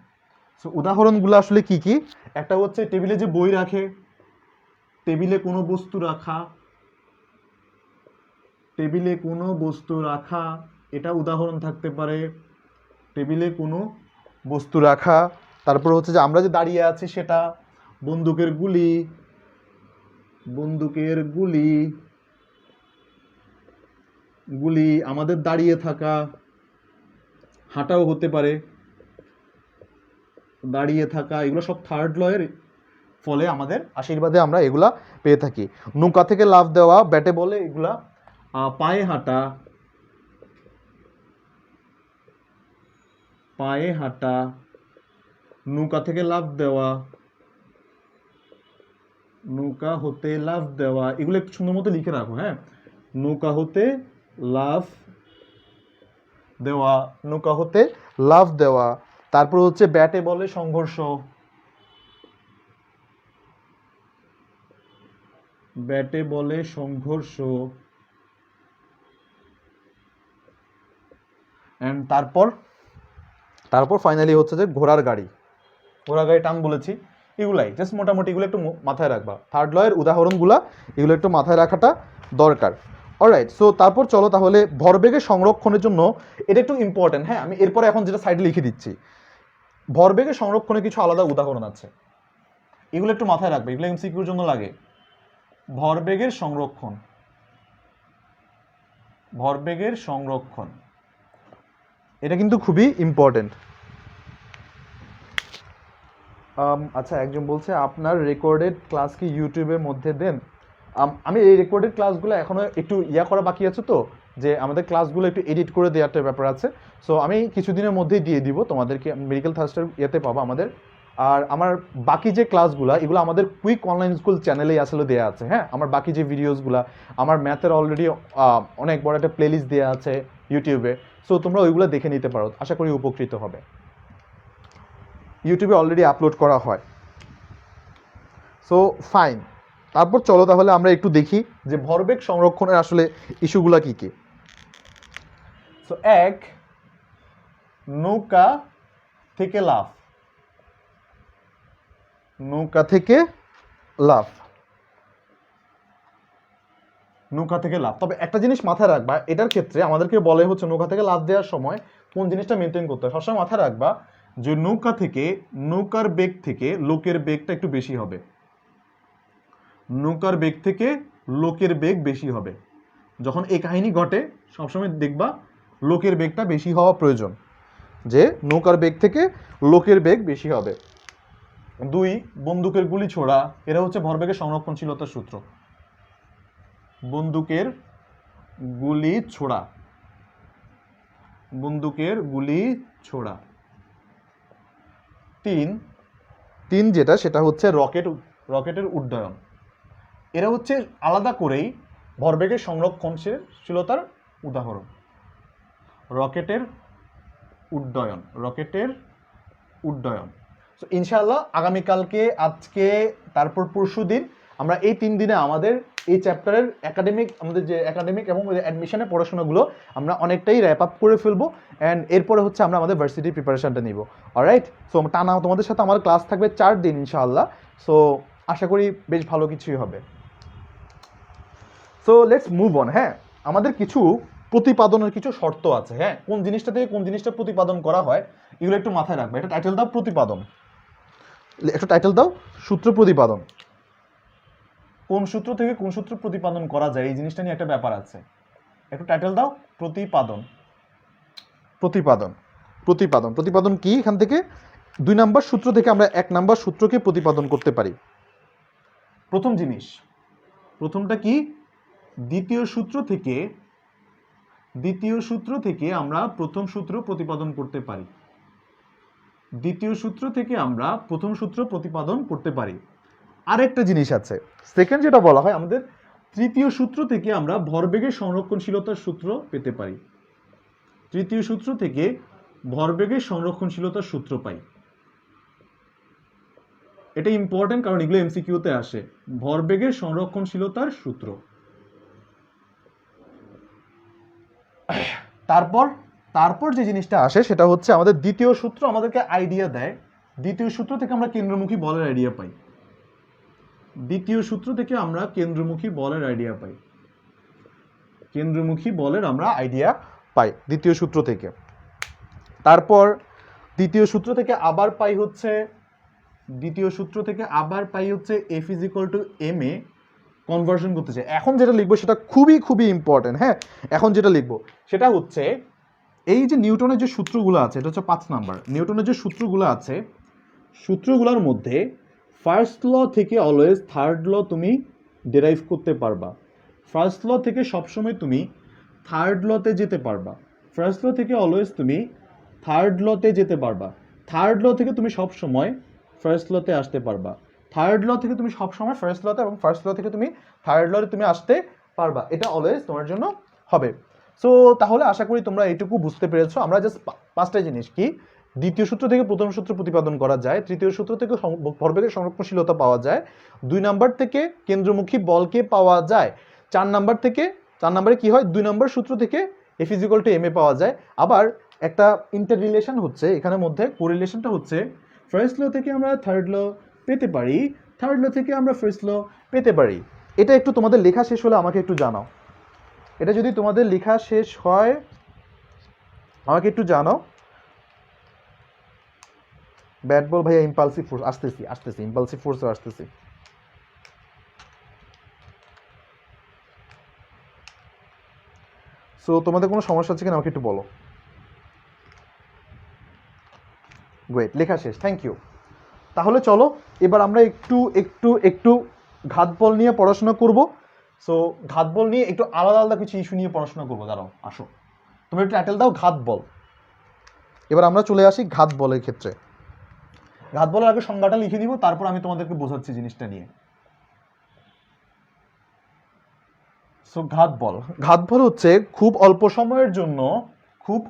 সো উদাহরণগুলো আসলে কি কি? একটা হচ্ছে টেবিলে যে বই রাখে, টেবিলে কোনো বস্তু রাখা, টেবিলে কোনো বস্তু রাখা, এটা উদাহরণ থাকতে পারে। টেবিলে কোনো বস্তু রাখা, তারপর হচ্ছে যে আমরা যে দাঁড়িয়ে আছি সেটা, বন্দুকের গুলি, বন্দুকের গুলি, গুলি, আমাদের দাঁড়িয়ে থাকা, হাঁটাও হতে পারে, দাঁড়িয়ে থাকা, এগুলো সব থার্ড ল এর ফলে আমাদের আশীর্বাদে আমরা এগুলা পেয়ে থাকি। নৌকা থেকে লাফ দেওয়া, ব্যাটে বলে, এগুলা পায়ে হাঁটা, পায়ে হাঁটা, নৌকা থেকে লাফ দেওয়া, নৌকা হতে লাফ দেওয়া, এগুলো একটু সুন্দর মতো লিখে রাখো। হ্যাঁ, নৌকা হতে লাফ দেওয়া, নৌকা হতে লাফ দেওয়া। তারপর হচ্ছে ব্যাটে বলে সংঘর্ষ, ব্যাটে বলে সংঘর্ষ। এন্ড তারপর ফাইনালি হচ্ছে যে ঘোড়ার গাড়ি, ঘোড়ার গাড়ি টান বলেছি। এগুলাই জাস্ট মোটামুটি এগুলো একটু মাথায় রাখবা। থার্ড ল এর উদাহরণগুলা এগুলো একটু মাথায় রাখাটা দরকার। অলরাইট, সো তারপর চলো তাহলে ভরবেগের সংরক্ষণের জন্য এটা একটু ইম্পর্টেন্ট। হ্যাঁ, আমি এরপরে এখন যেটা সাইডে লিখে দিচ্ছি, ভরবেগের সংরক্ষণে কিছু আলাদা উদাহরণ আছে, এগুলো একটু মাথায় রাখবে, এগুলো এমসিকিউর জন্য লাগে। ভরবেগের সংরক্ষণ, ভরবেগের সংরক্ষণ এটা কিন্তু খুবই ইম্পর্টেন্ট। আচ্ছা, একজন বলছে আপনার রেকর্ডেড ক্লাস কি ইউটিউবের মধ্যে দেন? আমি এই রেকর্ডেড ক্লাসগুলো এখনো একটু করা বাকি আছে, তো যে আমাদের ক্লাসগুলো একটু এডিট করে দেওয়ার একটা ব্যাপার আছে। সো আমি কিছুদিনের মধ্যেই দিয়ে দিব তোমাদেরকে, মেডিকেল থার্স্টের ইয়েতে পাবো আমাদের। আর আমার বাকি যে ক্লাসগুলো এগুলো আমাদের কুইক অনলাইন স্কুল চ্যানেলেই আসলে দেওয়া আছে। হ্যাঁ, আমার বাকি যে ভিডিওসগুলো, আমার ম্যাথের অলরেডি অনেক বড় একটা প্লেলিস্ট দেওয়া আছে ইউটিউবে। সো তোমরা ওইগুলো দেখে নিতে পারো, আশা করি উপকৃত হবে। ইউটিউবে অলরেডি আপলোড করা হয়। সো ফাইন, তারপর চলো তাহলে আমরা একটু দেখি যে ভরবেগ সংরক্ষণের আসলে ইস্যুগুলো কি কি। সো এক, নৌকা থেকে লাফ, নৌকা থেকে লাফ, নৌকা থেকে লাফ। তবে একটা জিনিস মাথায় রাখবা, এটার ক্ষেত্রে আমাদেরকে বলে হচ্ছে নৌকা থেকে লাফ দেওয়ার সময় কোন জিনিসটা মেনটেন করতে হয়। সবসময় মাথায় রাখবা যে নৌকা থেকে, নৌকার বেগ থেকে লোকের বেগটা একটু বেশি হবে, নৌকার বেগ থেকে লোকের বেগ বেশি হবে। যখন এই কাহিনী ঘটে সবসময় দেখবা লোকের বেগটা বেশি হওয়া প্রয়োজন, যে নৌকার বেগ থেকে লোকের বেগ বেশি হবে। দুই, বন্দুকের গুলি ছোড়া, এরা হচ্ছে ভরবেগের সংরক্ষণশীলতার সূত্র। বন্দুকের গুলি ছোড়া, বন্দুকের গুলি ছোড়া। তিন যেটা, সেটা হচ্ছে রকেটের উড্ডয়ন। এরা হচ্ছে আলাদা করেই ভরবেগের সংরক্ষণশীলতার উদাহরণ। রকেটের উড্ডয়ন, রকেটের উড্ডয়ন। সো ইনশাআল্লাহ আগামীকালকে, আজকে, তারপর পরশুদিন আমরা এই 3 দিনে আমাদের এই চ্যাপ্টারের একাডেমিক, আমাদের যে একাডেমিক এবং অ্যাডমিশনের পড়াশোনাগুলো আমরা অনেকটাই র্যাপ আপ করে ফেলবো। অ্যান্ড এরপরে হচ্ছে আমরা আমাদের ভার্সিটির প্রিপারেশনটা নিব। অলরাইট, সো টানা তোমাদের সাথে আমার ক্লাস থাকবে 4 দিন ইনশাআল্লাহ। সো আশা করি বেশ ভালো কিছুই হবে। So let's move on. হ্যাঁ, আমাদের কিছু প্রতিপাদনের কিছু শর্ত আছে। হ্যাঁ, কোন জিনিসটা থেকে কোন জিনিসটা প্রতিপাদন করা হয় এগুলো একটু মাথায় রাখবে। এটা টাইটেল দাও প্রতিপাদন, একটু টাইটেল দাও সূত্র প্রতিপাদন। কোন সূত্র থেকে কোন সূত্র প্রতিপাদন করা যায় এই জিনিসটা নিয়ে একটা ব্যাপার আছে। একটু টাইটেল দাও প্রতিপাদন। প্রতিপাদন, প্রতিপাদন, প্রতিপাদন কি? এখান থেকে 2 নাম্বার সূত্র থেকে আমরা 1 নাম্বার সূত্রকে প্রতিপাদন করতে পারি। প্রথম জিনিস, প্রথমটা কি? দ্বিতীয় সূত্র থেকে আমরা প্রথম সূত্র প্রতিপাদন করতে পারি। দ্বিতীয় সূত্র থেকে আমরা প্রথম সূত্র প্রতিপাদন করতে পারি। আরেকটা জিনিস আছে, সেকেন্ড যেটা বলা হয়, আমাদের তৃতীয় সূত্র থেকে আমরা ভরবেগের সংরক্ষণশীলতার সূত্র পেতে পারি। তৃতীয় সূত্র থেকে ভরবেগের সংরক্ষণশীলতার সূত্র পাই। এটা ইম্পর্টেন্ট কারণ এগুলো এমসিকিউতে আসে। ভরবেগের সংরক্ষণশীলতার সূত্র। তারপর যে জিনিসটা আসে সেটা হচ্ছে আমাদের দ্বিতীয় সূত্র আমাদেরকে আইডিয়া দেয়। দ্বিতীয় সূত্র থেকে আমরা কেন্দ্রমুখী বলের আইডিয়া পাই। দ্বিতীয় সূত্র থেকে আমরা কেন্দ্রমুখী বলের আইডিয়া পাই। কেন্দ্রমুখী বলের আমরা আইডিয়া পাই দ্বিতীয় সূত্র থেকে। তারপর দ্বিতীয় সূত্র থেকে আবার পাই হচ্ছে F = ma কনভার্সন করতে চাই। এখন যেটা লিখবো সেটা খুবই খুবই ইম্পর্টেন্ট। হ্যাঁ, এখন যেটা লিখবো সেটা হচ্ছে এই যে নিউটনের যে সূত্রগুলো আছে, এটা হচ্ছে 5 নাম্বার। নিউটনের যে সূত্রগুলো আছে, সূত্রগুলোর মধ্যে ফার্স্ট ল থেকে অলওয়েজ থার্ড ল তুমি ডেরাইভ করতে পারবা। ফার্স্ট ল থেকে সবসময় তুমি থার্ড লতে যেতে পারবা। ফার্স্ট ল থেকে অলওয়েজ তুমি থার্ড লতে যেতে পারবা। থার্ড ল থেকে তুমি সবসময় ফার্স্ট লতে আসতে পারবা। থার্ড ল থেকে তুমি সবসময় ফার্স্ট লতে, এবং ফার্স্ট ল থেকে তুমি থার্ড লতে তুমি আসতে পারবা। এটা অলওয়েজ তোমার জন্য হবে। সো তাহলে আশা করি তোমরা এইটুকু বুঝতে পেরেছো। আমরা জাস্ট 5টা জিনিস কি, দ্বিতীয় সূত্র থেকে প্রথম সূত্র প্রতিপাদন করা যায়, তৃতীয় সূত্র থেকে ভরবেগের সংরক্ষণশীলতা পাওয়া যায়, 2 নাম্বার থেকে কেন্দ্রমুখী বলকে পাওয়া যায়, 4 নাম্বারে কি হয়, 2 নাম্বার সূত্র থেকে F = ma পাওয়া যায়। আবার একটা ইন্টার রিলেশন হচ্ছে এখানের মধ্যে, কোরিলেশনটা হচ্ছে ফার্স্ট ল থেকে আমরা থার্ড ল পেতে পারি, থার্ড ল থেকে আমরা ফার্স্ট ল পেতে পারি। এটা একটু তোমাদের লেখা শেষ হলে আমাকে একটু জানাও। এটা যদি তোমাদের লেখা শেষ হয় আমাকে একটু জানাও। ব্যাট বল ভাইয়া, ইম্পালসিভ ফোর্স আসতেছি ইম্পালসিভ ফোর্সও আসতেছি। সো তোমাদের কোনো সমস্যা আছে কিনা আমাকে একটু বলো। গ্রেট, লেখা শেষ, থ্যাংক ইউ। তাহলে চলো এবার আমরা একটু ঘাত বল নিয়ে পড়াশোনা করব। সো ঘাত বল নিয়ে একটু আলাদা আলাদা কিছু ইস্যু নিয়ে পড়াশোনা করবো। দাঁড়াও, আসো, তুমি একটু টাইটেল দাও ঘাত বল। এবার আমরা চলে আসি ঘাত বলের ক্ষেত্রে। ঘাত বলের আগে সংজ্ঞাটা লিখে দিব, তারপর আমি তোমাদেরকে বোঝাচ্ছি জিনিসটা নিয়ে। সো ঘাত বল হচ্ছে খুব অল্প সময়ের জন্য খুব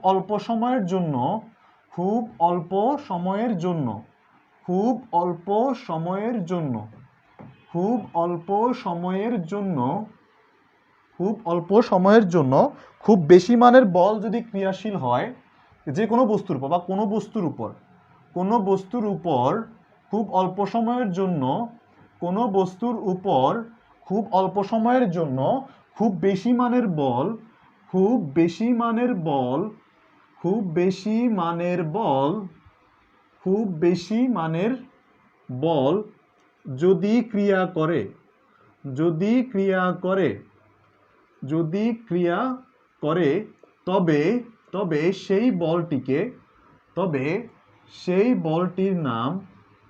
বেশি মানের বল যদি ক্রিয়াশীল হয় যে কোনো বস্তুর উপর বা কোনো বস্তুর উপর খুব অল্প সময়ের জন্য খুব বেশি মানের বল যদি ক্রিয়া করে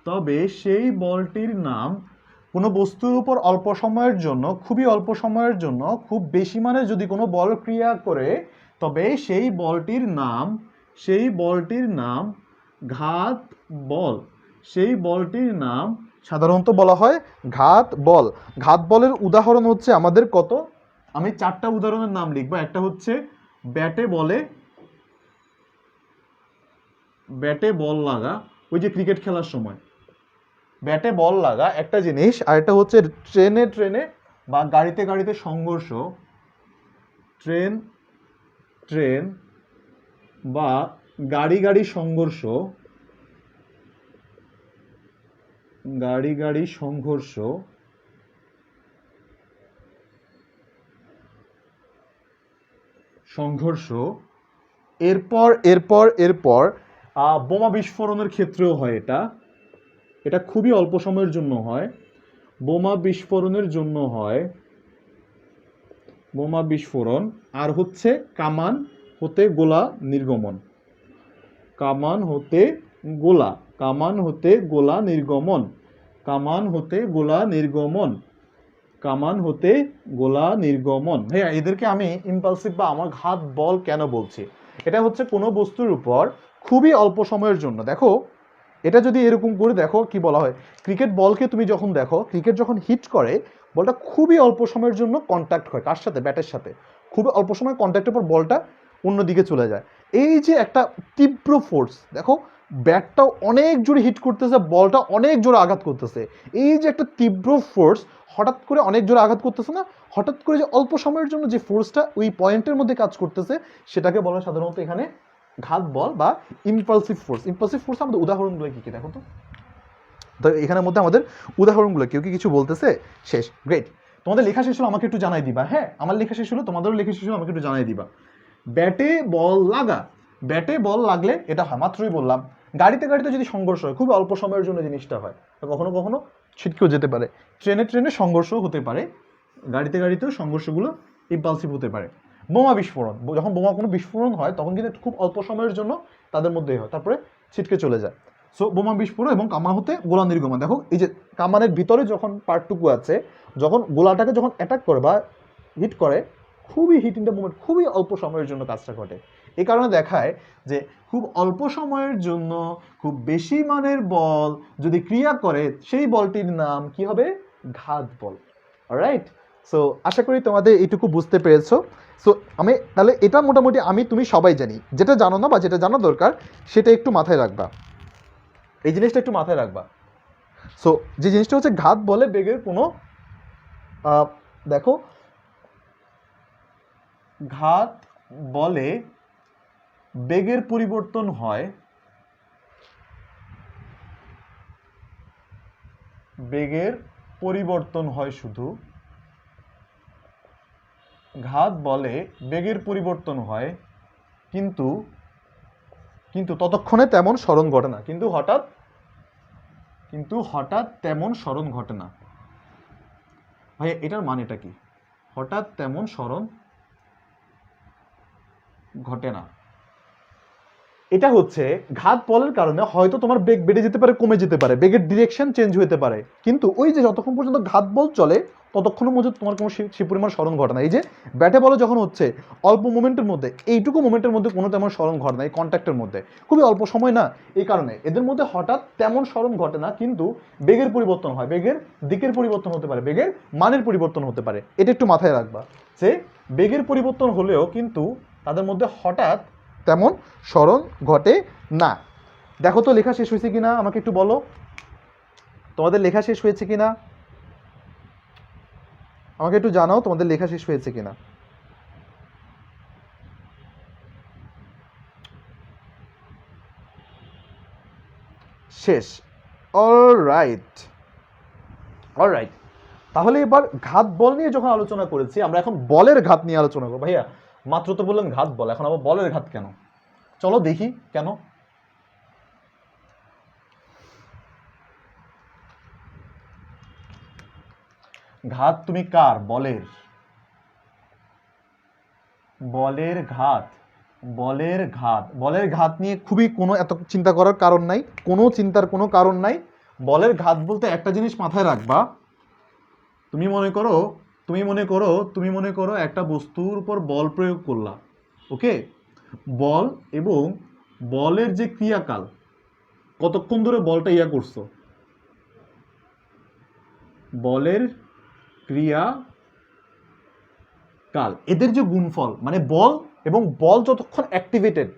তবে সেই বলটির নাম কোনো বস্তুর উপর অল্প সময়ের জন্য, খুবই অল্প সময়ের জন্য খুব বেশি মানের যদি কোনো বল ক্রিয়া করে, তবে সেই বলটির নাম ঘাত বল। সেই বলটির নাম সাধারণত বলা হয় ঘাত বল। ঘাত বলের উদাহরণ হচ্ছে আমাদের কত, আমি 4টা উদাহরণের নাম লিখবো। একটা হচ্ছে ব্যাটে বলে ব্যাটে বল লাগা, ওই যে ক্রিকেট খেলার সময় ব্যাটে বল লাগা একটা জিনিস, আর এটা হচ্ছে ট্রেনে ট্রেনে বা গাড়িতে গাড়িতে সংঘর্ষ, ট্রেন ট্রেন বা গাড়ি গাড়ি সংঘর্ষ, গাড়ি গাড়ি সংঘর্ষ, সংঘর্ষ, এরপর এরপর এরপর বোমা বিস্ফোরণের ক্ষেত্রেও হয় এটা, এটা খুবই অল্প সময়ের জন্য হয়, বোমা বিস্ফোরণের জন্য হয়, বোমা বিস্ফোরণ, আর হচ্ছে কামান হতে গোলা নির্গমন, কামান হতে গোলা, কামান হতে গোলা নির্গমন, কামান হতে গোলা নির্গমন, কামান হতে গোলা নির্গমন। হ্যাঁ, এদেরকে আমি ইম্পালসিভ বা আমার ঘাত বল কেন বলছি, এটা হচ্ছে কোনো বস্তুর উপর খুবই অল্প সময়ের জন্য, দেখো এটা যদি এরকম করে দেখো কি বলা হয়, ক্রিকেট বলকে তুমি যখন দেখো, ক্রিকেট যখন হিট করে বলটা খুবই অল্প সময়ের জন্য কন্ট্যাক্ট হয় কার সাথে, ব্যাটের সাথে, খুবই অল্প সময় কন্ট্যাক্টের পর বলটা অন্যদিকে চলে যায়। এই যে একটা তীব্র ফোর্স, দেখো ব্যাটটাও অনেক জোরে হিট করতেছে, বলটা অনেক জোরে আঘাত করতেছে, এই যে একটা তীব্র ফোর্স হঠাৎ করে অনেক জোরে আঘাত করতেছে না, হঠাৎ করে যে অল্প সময়ের জন্য যে ফোর্সটা ওই পয়েন্টের মধ্যে কাজ করতেছে, সেটাকে বলা হয় সাধারণত এখানে ঘাত বল বা ইম্পালসিভ ফোর্স। ইম্পালসিভ ফোর্স আমাদের উদাহরণগুলো কি কি দেখো তো, তো এখানের মধ্যে আমাদের উদাহরণগুলো, কেউ কি কিছু বলতেছে? শেষ, গ্রেট। তোমাদের লেখা শেষ হলো আমাকে একটু জানাই দিবা, হ্যাঁ আমার লেখা শেষ হলো, তোমাদেরও লেখা শেষ হলো, আমাকে একটু জানাই দিবা। ব্যাটে বল লাগা, ব্যাটে বল লাগলে এটা হয়, মাত্রই বললাম। গাড়িতে গাড়িতে যদি সংঘর্ষ হয়, খুব অল্প সময়ের জন্য জিনিসটা হয়, কখনো কখনো ছিটকেও যেতে পারে, ট্রেনে ট্রেনে সংঘর্ষও হতে পারে, গাড়িতে গাড়িতেও সংঘর্ষগুলো ইম্পালসিভ হতে পারে। বোমা বিস্ফোরণ, যখন বোমা কোনো বিস্ফোরণ হয় তখন কিন্তু খুব অল্প সময়ের জন্য তাদের মধ্যেই হয়, তারপরে ছিটকে চলে যায়। সো বোমা বিস্ফোরণ এবং কামান হতে গোলা নির্গমন, দেখো এই যে কামানের ভিতরে যখন পার্টটুকু আছে, যখন গোলাটাকে যখন অ্যাটাক করে বা হিট করে, খুবই হিট ইন দ্য মোমেন্ট, খুবই অল্প সময়ের জন্য কাজটা ঘটে। এই কারণে দেখায় যে খুব অল্প সময়ের জন্য খুব বেশি মানের বল যদি ক্রিয়া করে, সেই বলটির নাম কি হবে? ঘাত বল। অলরাইট, সো আশা করি তোমাদের এইটুকু বুঝতে পেরেছো। সো আমি তাহলে এটা মোটামুটি আমি তুমি সবাই জানি, যেটা জানো না বা যেটা জানা দরকার সেটা একটু মাথায় রাখবা, এই জিনিসটা একটু মাথায় রাখবা। সো যে জিনিসটা হচ্ছে ঘাত বলে বেগের কোনো দেখো, ঘাত বলে বেগের পরিবর্তন হয়, বেগের পরিবর্তন হয় শুধু, ঘাত বলে বেগের পরিবর্তন হয়, কিন্তু কিন্তু ততক্ষণে তেমন স্মরণ ঘটে না, কিন্তু হঠাৎ তেমন স্মরণ ঘটে না। ভাই এটার মানেটা কি? হঠাৎ তেমন স্মরণ ঘটে না, এটা হচ্ছে ঘাত বলের কারণে হয়তো তোমার বেগ বেড়ে যেতে পারে, কমে যেতে পারে, বেগের ডিরেকশন চেঞ্জ হতে পারে, কিন্তু ওই যে যতক্ষণ পর্যন্ত ঘাত বল চলে ততক্ষণের মধ্যে তোমার কোনো সে পরিমাণ স্মরণ ঘটে না। এই যে ব্যাটে বলে যখন হচ্ছে অল্প মোমেন্টের মধ্যে, এইটুকু মোমেন্টের মধ্যে কোনো তেমন স্মরণ ঘটে না, এই কন্ট্যাক্টের মধ্যে খুবই অল্প সময় না, এই কারণে এদের মধ্যে হঠাৎ তেমন স্মরণ ঘটে না, কিন্তু বেগের পরিবর্তন হয়, বেগের দিকের পরিবর্তন হতে পারে, বেগের মানের পরিবর্তন হতে পারে। এটা একটু মাথায় রাখবা যে বেগের পরিবর্তন হলেও কিন্তু তাদের মধ্যে হঠাৎ তেমন স্মরণ ঘটে না। দেখো তো লেখা শেষ হয়েছে কিনা, আমাকে একটু বলো তোমাদের লেখা শেষ হয়েছে কিনা, আমাকে একটু জানাও তোমাদের লেখা শেষ হয়েছে কিনা। শেষ, অলরাইট অলরাইট। তাহলে এবার ঘাত বল নিয়ে যখন আলোচনা করেছি, আমরা এখন বলের ঘাত নিয়ে আলোচনা করবো। ভাইয়া মাত্র তো বললেন ঘাত বল, এখন আবার বলের ঘাত কেন? চলো দেখি কেন। ঘাত তুমি কার? বলের, বলের ঘাত, বলের ঘাত, বলের ঘাত নিয়ে খুবই কোনো এত চিন্তা করার কারণ নাই, কোনো চিন্তার কোনো কারণ নাই। বলের ঘাত বলতে একটা জিনিস মাথায় রাখবা, তুমি মনে করো একটা বস্তুর উপর বল প্রয়োগ করলা, ওকে, বল এবং বলের যে ক্রিয়াকাল, কতক্ষণ ধরে বলটা করছো, বলের ক্রিয়া কাল, এদের যে গুণফল, মানে বল এবং বল যতক্ষণ অ্যাক্টিভেটেড,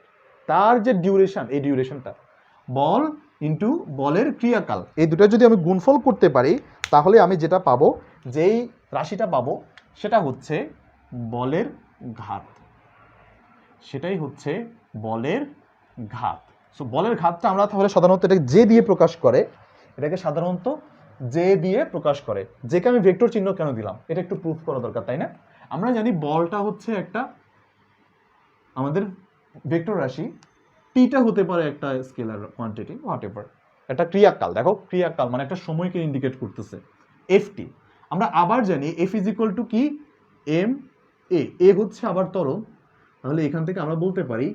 তার যে ডিউরেশন, এই ডিউরেশনটা বল ইন্টু বলের ক্রিয়াকাল, এই দুটো যদি আমি গুণফল করতে পারি তাহলে আমি যেটা পাবো, যেই রাশিটা পাবো সেটা হচ্ছে বলের ঘাত, সেটাই হচ্ছে বলের ঘাত। সো বলের ঘাতটা আমরা তাহলে সাধারণত এটাকে জে দিয়ে প্রকাশ করে, এটাকে সাধারণত জে দিয়ে প্রকাশ করে। যেকে আমি ভেক্টর চিহ্ন কেন দিলাম এটা একটু প্রুফ করা দরকার, তাই না? আমরা জানি বলটা হচ্ছে একটা আমাদের ভেক্টর রাশি, টিটা হতে পারে একটা স্কেলার কোয়ান্টিটি, হোয়াটএভার, একটা ক্রিয়াকাল। দেখো ক্রিয়াকাল মানে একটা সময়কে ইন্ডিকেট করতেছে, এফটি। আমরা আবার জানি এফ ইজ ইকুয়াল টু কি, এম এ হচ্ছে আবার ত্বরণ, তাহলে এখান থেকে আমরা বলতে পারি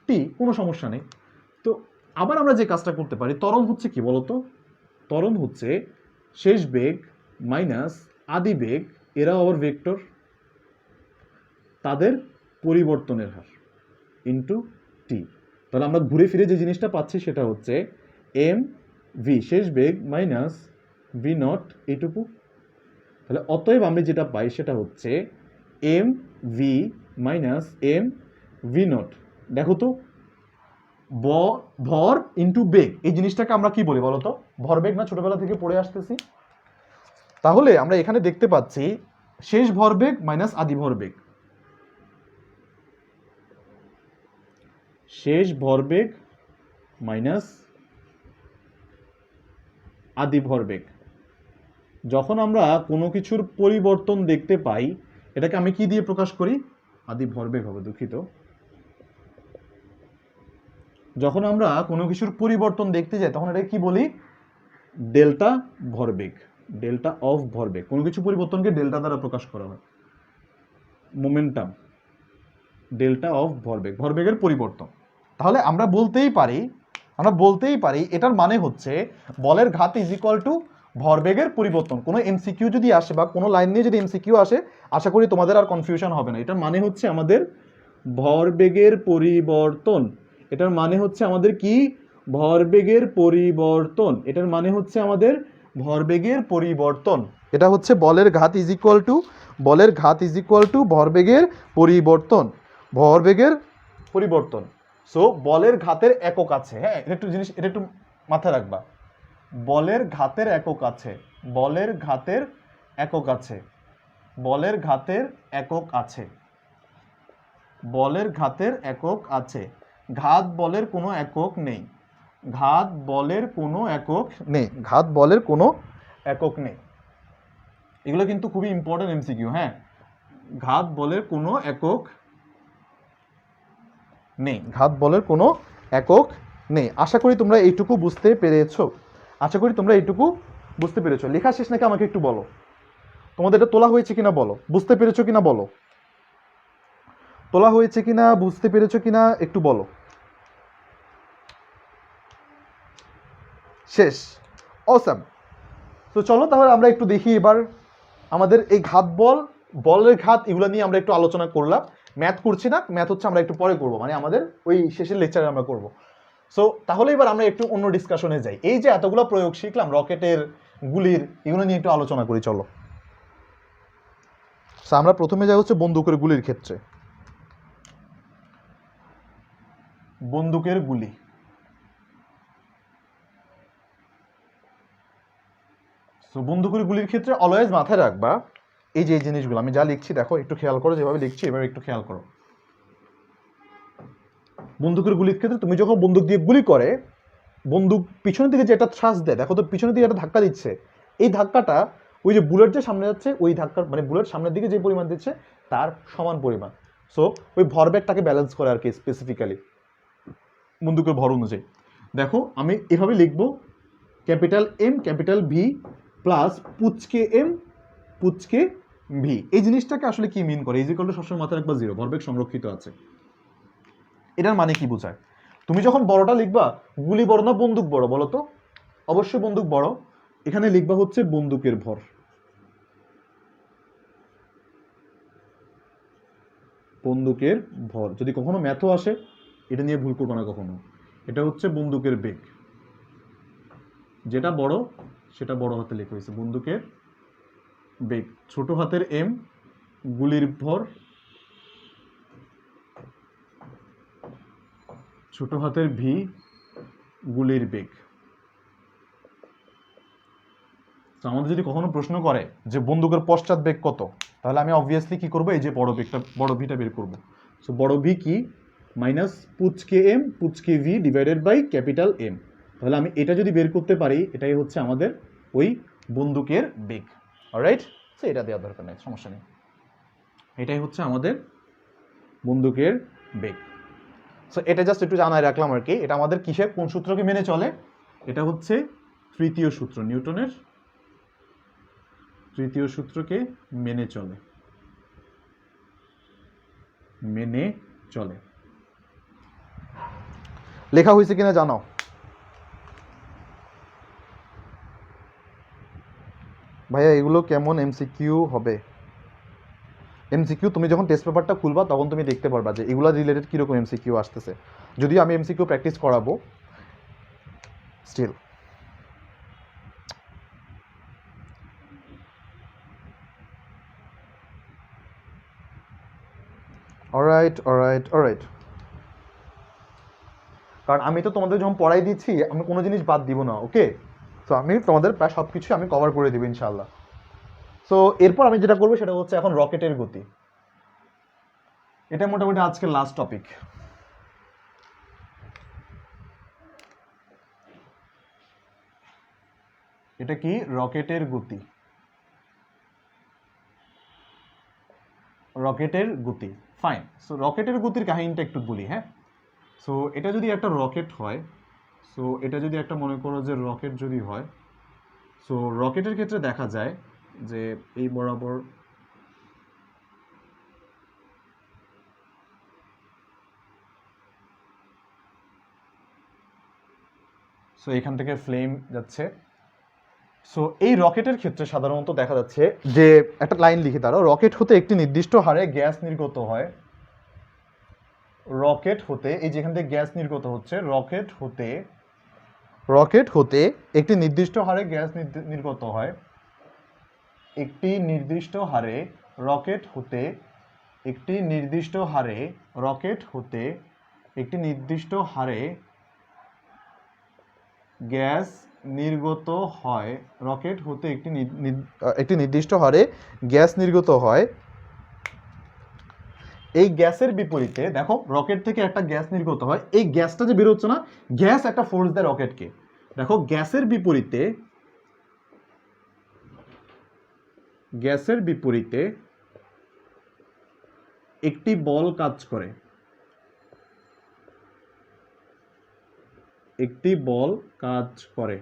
টি, কোনো সমস্যা নেই। তো আবার আমরা যে কাজটা করতে পারি, ত্বরণ হচ্ছে কি বলতো, ত্বরণ হচ্ছে শেষ বেগ মাইনাস আদি বেগ, এরা আবার ভেক্টর, তাদের পরিবর্তনের হার ইন্টু টি। তাহলে আমরা ঘুরে ফিরে যে জিনিসটা পাচ্ছি সেটা হচ্ছে এম ভি শেষ বেগ মাইনাস ভি নট এইটুকু। তাহলে অতএব আমি যেটা পাই সেটা হচ্ছে M V minus M V naught. দেখো তো ভর ইন্টু বেগ, এই জিনিসটাকে আমরা কি বলি বলতো, ভরবেগ না, ছোটবেলা থেকে পড়ে আসতেছি। তাহলে আমরা এখানে দেখতে পাচ্ছি শেষ ভরবেগ মাইনাস আদি ভরবেগ, শেষ ভরবেগ মাইনাস আদি ভরবেগ। যখন আমরা কোনো কিছুর পরিবর্তন দেখতে পাই এটাকে আমি কি দিয়ে প্রকাশ করি, আদি ভরবেগ হবে, দুঃখিত। যখন আমরা কোনো কিছুর পরিবর্তন দেখতে যাই তখন এটাকে কি বলি, ডেল্টা ভরবেগ, ডেল্টা অফ ভরবেগ। কোনো কিছু পরিবর্তনকে ডেল্টা দ্বারা প্রকাশ করা হয়, মোমেন্টাম, ডেল্টা অফ ভরবেগ, ভরবেগের পরিবর্তন। তাহলে আমরা বলতেই পারি এটার মানে হচ্ছে বলের ঘাত ইজ ইকুয়াল টু ভরবেগের পরিবর্তন। কোনো এমসিকিউ যদি আসে বা কোনো লাইন নিয়ে যদি এমসিকিউ আসে, আশা করি তোমাদের আর কনফিউশন হবে না। এটার মানে হচ্ছে আমাদের ভরবেগের পরিবর্তন, এটার মানে হচ্ছে আমাদের কি, ভরবেগের পরিবর্তন, এটার মানে হচ্ছে আমাদের ভরবেগের পরিবর্তন। এটা হচ্ছে বলের ঘাত ইজ ইকুয়াল টু, বলের ঘাত ইজ ইকুয়াল টু ভরবেগের পরিবর্তন, ভরবেগের পরিবর্তন। সো বলের ঘাতের একক আছে, হ্যাঁ এটা একটু মাথায় রাখবা, বলের ঘাতের একক আছে, বলের ঘাতের একক আছে, বলের ঘাতের একক আছে, বলের ঘাতের একক আছে। ঘাত বলের কোনো একক নেই, ঘাত বলের কোনো একক নেই, ঘাত বলের কোনো একক নেই। এগুলো কিন্তু খুবই ইম্পর্টেন্ট এমসিকিউ, হ্যাঁ। ঘাত বলের কোনো একক নেই, ঘাত বলের কোনো একক নেই। আশা করি তোমরা এইটুকু বুঝতে পেরেছো, আশা করি তোমরা এইটুকু বুঝতে পেরেছো। লেখা শেষ নাকি আমাকে একটু বলো, তোমাদের এটা তোলা হয়েছে কিনা বলো, বুঝতে পেরেছো কিনা বলো, তোলা হয়েছে কিনা, বুঝতে পেরেছো কিনা একটু বলো। শেষ, অসাম। তো চলো তাহলে আমরা একটু দেখি এবার আমাদের এই ঘাত বল, বলের ঘাত, এগুলো নিয়ে আমরা একটু আলোচনা করলাম। ম্যাথ করছি না, ম্যাথ হচ্ছে আমরা একটু পরে করবো, মানে আমাদের ওই শেষের লেকচারে আমরা করবো। সো তাহলে এবার আমরা একটু অন্য ডিসকাশনে যাই। এই যে এতগুলো প্রয়োগ শিখলাম রকেটের, গুলির, এগুলো নিয়ে একটু আলোচনা করি চলো। আমরা প্রথমে যাই হচ্ছে বন্দুকের গুলির ক্ষেত্রে, বন্দুকের গুলি। সো বন্দুকের গুলির ক্ষেত্রে অলওয়েজ মাথায় রাখবা এই যে এই জিনিসগুলো আমি যা লিখছি, দেখো একটু খেয়াল করো, যেভাবে লিখছি এভাবে একটু খেয়াল করো। বন্দুকের গুলির ক্ষেত্রে তুমি যখন বন্দুক দিয়ে গুলি করে, বন্দুক পিছনের দিকে যে একটা থ্রাস্ট দেয়, দেখো তো পিছনের দিকে একটা ধাক্কা দিচ্ছে, এই ধাক্কাটা ওই যে বুলেট যে সামনে যাচ্ছে ওই ধাক্কার, মানে বুলেট সামনের দিকে যে পরিমাণ দিচ্ছে তার সমান পরিমাণ। সো ওই ভরবেগটাকে ব্যালেন্স করে আর কি, স্পেসিফিক্যালি বন্দুকের ভর অনুযায়ী। দেখো আমি এভাবে লিখবো, capital M capital V plus পুচকে এম পুচকে ভি। এই জিনিসটাকে আসলে কি মিন করে, ইজিক্যাল টু সবসময় মাথায় রাখবা জিরো, ভরবেগ সংরক্ষিত আছে। এটার মানে কি বোঝায়, তুমি যখন বড়টা লিখবা, গুলি বড় না বন্দুক বড় বলো তো, অবশ্যই বন্দুক বড়। এখানে লিখবা হচ্ছে বন্দুকের ভর, বন্দুকের ভর। যদি কখনো ম্যাথও আসে এটা নিয়ে ভুল করবো না কখনো, এটা হচ্ছে বন্দুকের বেগ, যেটা বড় সেটা বড় হাতে লেখা হয়েছে, বন্দুকের বেগ। ছোট হাতের এম গুলির ভর, ছোট হাতের ভি গুলির বেগ। তো আমাদের যদি কখনো প্রশ্ন করে যে বন্দুকের পশ্চাৎ বেগ কত, তাহলে আমি অবভিয়াসলি কি করব, এই যে বড় ভিটা বের করব। সো বড় ভি কি, মাইনাস পুচকে এম পুচকে V divided by capital M. তাহলে আমি এটা যদি বের করতে পারি, এটাই হচ্ছে আমাদের ওই বন্দুকের বেগ। অলরাইট, সো এটা দেওয়ার দরকার নেই, সমস্যা নেই। এটাই হচ্ছে আমাদের বন্দুকের বেগ। সো এটা জাস্ট একটু জানাই রাখলাম আর কি। এটা আমাদের কিসের, কোন সূত্রকে মেনে চলে? এটা হচ্ছে তৃতীয় সূত্র, নিউটনের তৃতীয় সূত্রকে মেনে চলে, মেনে চলে। লেখা হয়েছে কিনা জানাও। ভাইয়া এগুলো কেমন এমসিকিউ হবে? এমসিকিউ তুমি যখন টেস্ট পেপারটা খুলবা তখন তুমি দেখতে পারবা যে এগুলো রিলেটেড কীরকম এমসিকিউ আসতেছে। যদিও আমি এমসিকিউ প্র্যাকটিস করাবো স্টিল। অলরাইট অলরাইট অলরাইট, কারণ আমি তো তোমাদের যখন পড়াই দিচ্ছি আমি কোনো জিনিস বাদ দিব না, ওকে? তো আমি তোমাদের প্রায় সব কিছু আমি কভার করে দেবো ইনশাল্লাহ। সো এরপর আমি যেটা করবো সেটা হচ্ছে এখন রকেটের গতি। এটা মোটামুটি আজকের লাস্ট টপিক। এটা কি, রকেটের গতি। রকেটের গতি, ফাইন। সো রকেটের গতির কাহিনীটা একটু বলি, হ্যাঁ? সো এটা যদি একটা রকেট হয়, সো এটা যদি একটা মনে করো যে রকেট যদি হয়, সো রকেটের ক্ষেত্রে দেখা যায় যে এই বরাবর সো এখান থেকে ফ্লেম যাচ্ছে। সো এই রকেটের ক্ষেত্রে সাধারণত দেখা যাচ্ছে যে একটা লাইন লিখে দাঁড়াও, রকেট হতে একটি নির্দিষ্ট হারে গ্যাস নির্গত হয়। রকেট হতে, এই যেখান থেকে গ্যাস নির্গত হচ্ছে, রকেট হতে একটি নির্দিষ্ট হারে গ্যাস নির্গত হয়। একটি নির্দিষ্ট হারে রকেট হতে, একটি নির্দিষ্ট হারে রকেট হতে, একটি নির্দিষ্ট হারে গ্যাস নির্গত হয়। রকেট হতে একটি নির্দিষ্ট হারে গ্যাস নির্গত হয়। এই গ্যাসের বিপরীতে দেখো, রকেট থেকে একটা গ্যাস নির্গত হয়, এই গ্যাসটা যে বের হচ্ছে না, গ্যাস একটা ফোর্স দেয় রকেটকে। দেখো গ্যাসের বিপরীতে একটি বল কাজ করে। একটি বল কাজ করে।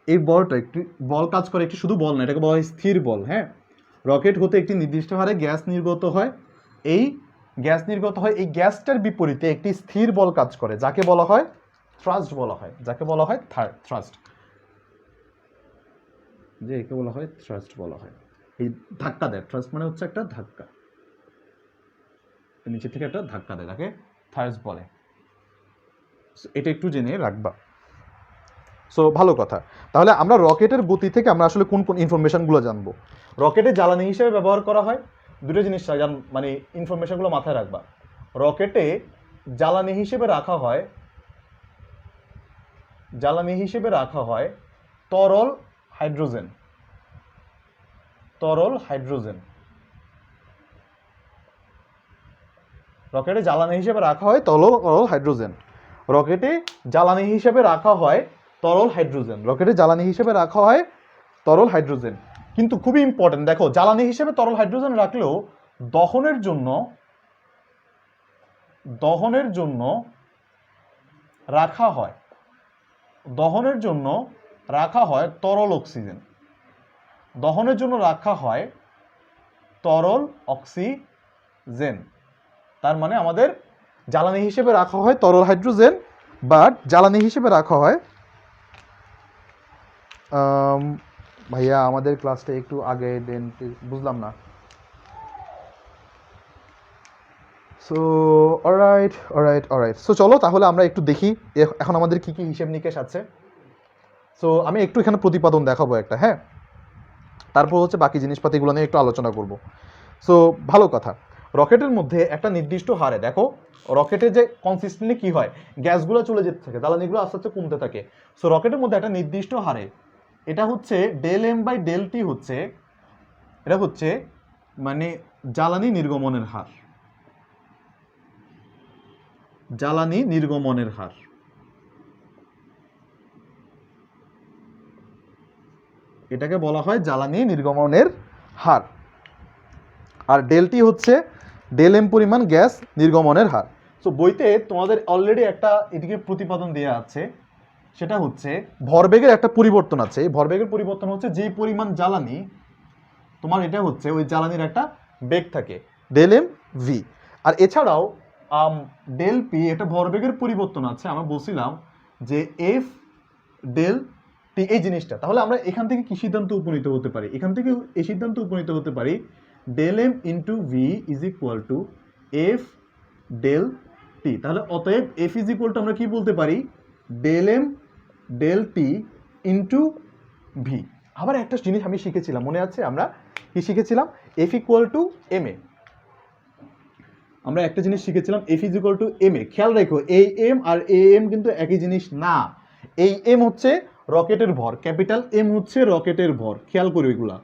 এই বলটা একটি বল কাজ করে, একটি শুধু বল না, এটাকে বলা হয় স্থির বল, হ্যাঁ? রকেট হতে একটি নির্দিষ্ট হারে গ্যাস নির্গত হয়। এই গ্যাস নির্গত হয়, এই গ্যাসটার বিপরীতে একটি স্থির বল কাজ করে, যাকে বলা হয় থ্রাস্ট বলা হয়, যাকে বলা হয় থ্রাস্ট, যে একে বলা হয় থ্রাস্ট বলা হয়। এই ধাক্কা দেয়, থ্রাস্ট মানে হচ্ছে একটা ধাক্কা, নিচে থেকে একটা ধাক্কা দেয়, তাকে থ্রাস্ট বলে। এটা একটু জেনে রাখবা। সো ভালো কথা। তাহলে আমরা রকেটের গতি থেকে আমরা আসলে কোন কোন ইনফরমেশনগুলো জানবো? রকেটে জ্বালানি হিসেবে ব্যবহার করা হয় দুটো জিনিস, মানে ইনফরমেশনগুলো মাথায় রাখবা। রকেটে জ্বালানি হিসেবে রাখা হয় তরল হাইড্রোজেন। রকেটে জ্বালানি হিসেবে রাখা হয় তরল হাইড্রোজেন। রকেটে জ্বালানি হিসেবে রাখা হয় তরল হাইড্রোজেন। রকেটে জ্বালানি হিসেবে রাখা হয় তরল হাইড্রোজেন। কিন্তু খুবই ইম্পর্টেন্ট, দেখো জ্বালানি হিসেবে তরল হাইড্রোজেন রাখলেও দহনের জন্য রাখা হয় তরল অক্সিজেন। দহনের জন্য রাখা হয় তরল অক্সিজেন। তার মানে আমাদের জ্বালানি হিসেবে রাখা হয় তরল হাইড্রোজেন, বাট জ্বালানি হিসেবে রাখা হয় ভাইয়া আমাদের ক্লাসটা একটু আগে দেন, বুঝলাম না। So alright. সো চলো তাহলে আমরা একটু দেখি এখন আমাদের কি কি হিসেব নিকেশ আছে। সো আমি একটু এখানে প্রতিপাদন দেখাবো একটা, হ্যাঁ? তারপর হচ্ছে বাকি জিনিসপাতিগুলো নিয়ে একটু আলোচনা করব। সো ভালো কথা। রকেটের মধ্যে একটা নির্দিষ্ট হারে দেখো রকেটে যে কনসিস্টেন্টলি কি হয়, গ্যাসগুলো চলে যেতে থাকে, জ্বালানিগুলো আস্তে আস্তে কমতে থাকে। সো রকেটের মধ্যে একটা নির্দিষ্ট হারে, এটা হচ্ছে del M by del T হচ্ছে, এটা হচ্ছে মানে জ্বালানি নির্গমনের হার, জ্বালানি নির্গমনের হার। এটাকে বলা হয় জ্বালানি নির্গমনের হার। আর ডেলটি হচ্ছে ডেল এম পরিমাণ গ্যাস নির্গমনের হার। সো বইতে তোমাদের অলরেডি একটা এদিকে প্রতিপাদন দেওয়া আছে, সেটা হচ্ছে ভরবেগের একটা পরিবর্তন আছে। এই ভরবেগের পরিবর্তন হচ্ছে যে পরিমাণ জ্বালানি তোমার, এটা হচ্ছে ওই জ্বালানির একটা বেগ থাকে ডেল এম ভি। আর এছাড়াও ডেল পি একটা ভরবেগের পরিবর্তন আছে, আমরা বলছিলাম যে এফ ডেল টি এই জিনিসটা। তাহলে আমরা এখান থেকে কি সিদ্ধান্ত উপনীত হতে পারি? এখান থেকে এই সিদ্ধান্ত উপনীত হতে পারি del M into V is equal to F del T. তাহলে অতএব এফ ইজ ইকুয়াল টু আমরা কি বলতে পারি, del M del T into V. আবার একটা জিনিস আমি শিখেছিলাম, মনে আছে আমরা কি শিখেছিলাম? F equal to M A. আমরা একটা জিনিস শিখেছিলাম F is equal to M A. খেয়াল রেখো এই এম আর এ এম কিন্তু একই জিনিস না। এই এম হচ্ছে রকেটের ভর, ক্যাপিটাল এম হচ্ছে রকেটের ভর। খেয়াল করি এগুলা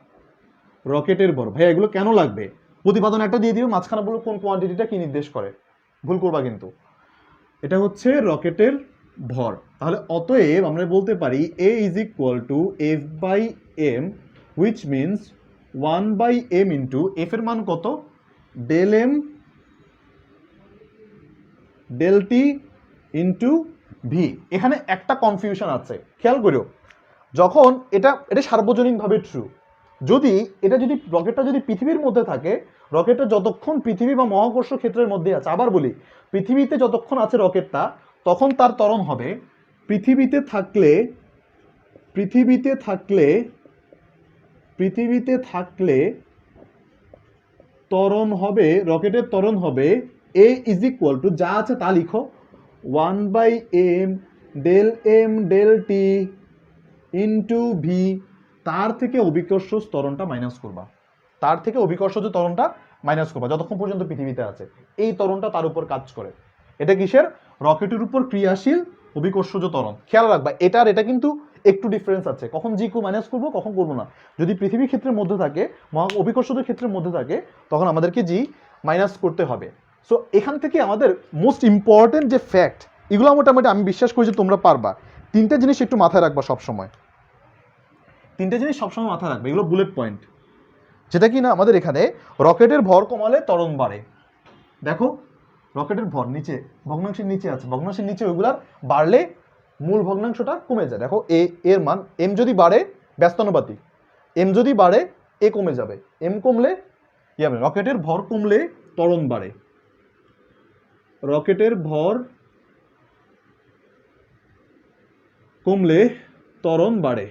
রকেটের ভর। ভাইয়া এগুলো কেন লাগবে? প্রতিপাদন একটা দিয়ে দিও, মাঝখানে বলো কোন কোয়ান্টিটিটা কি নির্দেশ করে, ভুল করবা কিন্তু। এটা হচ্ছে রকেটের ভর। তাহলে অতএব আমরা বলতে পারি A is equal to F by M, which means 1 by M into F এর মান কত, del M del T into V. এখানে একটা কনফিউশন আছে, খেয়াল করিও। যখন এটা সার্বজনীনভাবে ট্রু, যদি রকেটটা যদি পৃথিবীর মধ্যে থাকে, রকেটটা যতক্ষণ পৃথিবী বা মহাকর্ষ ক্ষেত্রের মধ্যে আছে, আবার বলি পৃথিবীতে যতক্ষণ আছে রকেটটা, তখন তার ত্বরণ হবে পৃথিবীতে থাকলে ত্বরণ হবে, রকেটের ত্বরণ হবে এ ইজ ইকুয়াল টু, যা আছে তা লিখো, 1 by M del T into V. তার থেকে অভিকর্ষজ ত্বরণটা মাইনাস করবা, তার থেকে অভিকর্ষজ ত্বরণটা মাইনাস করবা যতক্ষণ পর্যন্ত পৃথিবীতে আছে। এই ত্বরণটা তার উপর কাজ করে। এটা কিসের? রকেটের উপর ক্রিয়াশীল অভিকর্ষজ ত্বরণ। খেয়াল রাখবা এটা কিন্তু একটু ডিফারেন্স আছে, কখন জি কু মাইনাস করবো কখন করবো না। যদি পৃথিবী ক্ষেত্রের মধ্যে থাকে, অভিকর্ষজ ক্ষেত্রের মধ্যে থাকে, তখন আমাদেরকে জি মাইনাস করতে হবে। সো এখান থেকে আমাদের মোস্ট ইম্পর্টেন্ট যে ফ্যাক্ট, এগুলো মোটামুটি আমি বিশ্বাস করি যে তোমরা পারবা। তিনটা জিনিস একটু মাথায় রাখবা সবসময়, তিনটা জিনিস সবসময় মাথায় রাখবে, এগুলো বুলেট পয়েন্ট। যেটা কি না আমাদের এখানে রকেটের ভর কমালে ত্বরণ বাড়ে। দেখো রকেটের ভর নিচে ভগ্নাংশের নিচে আছে, ভগ্নাংশের নিচে ওইগুলার বাড়লে মূল ভগ্নাংশটা কমে যায়। দেখো এর মান এম যদি বাড়ে ব্যস্তানুপাতিক, এম যদি বাড়ে এ কমে যাবে, এম কমলে কি হবে? রকেটের ভর কমলে ত্বরণ বাড়ে, রকেটের ভর কমলে ত্বরণ বাড়ে,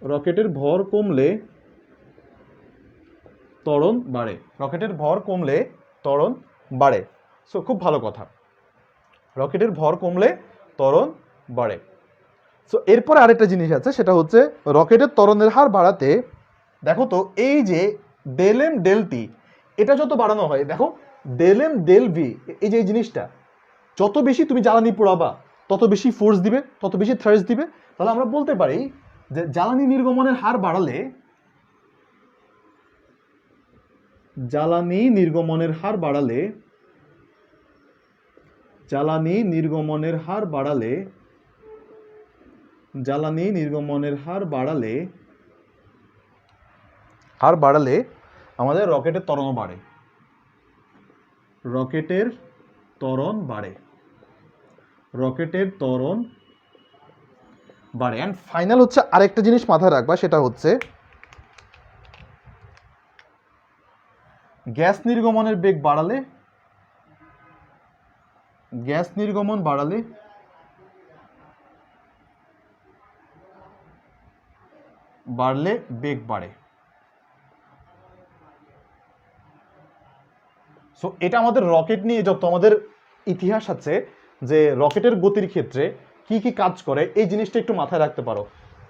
রকেটের ভর কমলে ত্বরণ বাড়ে, রকেটের ভর কমলে ত্বরণ বাড়ে। সো খুব ভালো কথা, রকেটের ভর কমলে ত্বরণ বাড়ে। সো এরপরে আরেকটা জিনিস আছে, সেটা হচ্ছে রকেটের ত্বরণের হার বাড়াতে, দেখো তো এই যে ডেল এম ডেল টি, এটা যত বাড়ানো হয়, দেখো ডেল এম ডেল ভি, এই যে এই জিনিসটা যত বেশি তুমি জ্বালানি পোড়াবা তত বেশি ফোর্স দিবে, তত বেশি থ্রাস্ট দিবে। তাহলে আমরা বলতে পারি যে জ্বালানি নির্গমনের হার বাড়ালে, জ্বালানি নির্গমনের হার বাড়ালে আমাদের রকেটের ত্বরণ বাড়ে, রকেটের ত্বরণ বাড়ে। অ্যান্ড ফাইনাল হচ্ছে আরেকটা জিনিস মাথায় রাখবা, সেটা হচ্ছে গ্যাস নির্গমনের বেগ বাড়ালে, গ্যাস নির্গমন বাড়ালে বেগ বাড়ে। সো এটা আমাদের রকেট নিয়ে যত আমাদের ইতিহাস আছে, যে রকেটের গতির ক্ষেত্রে কি কি কাজ করে, এই জিনিসটা একটু মাথায় রাখতে পারো।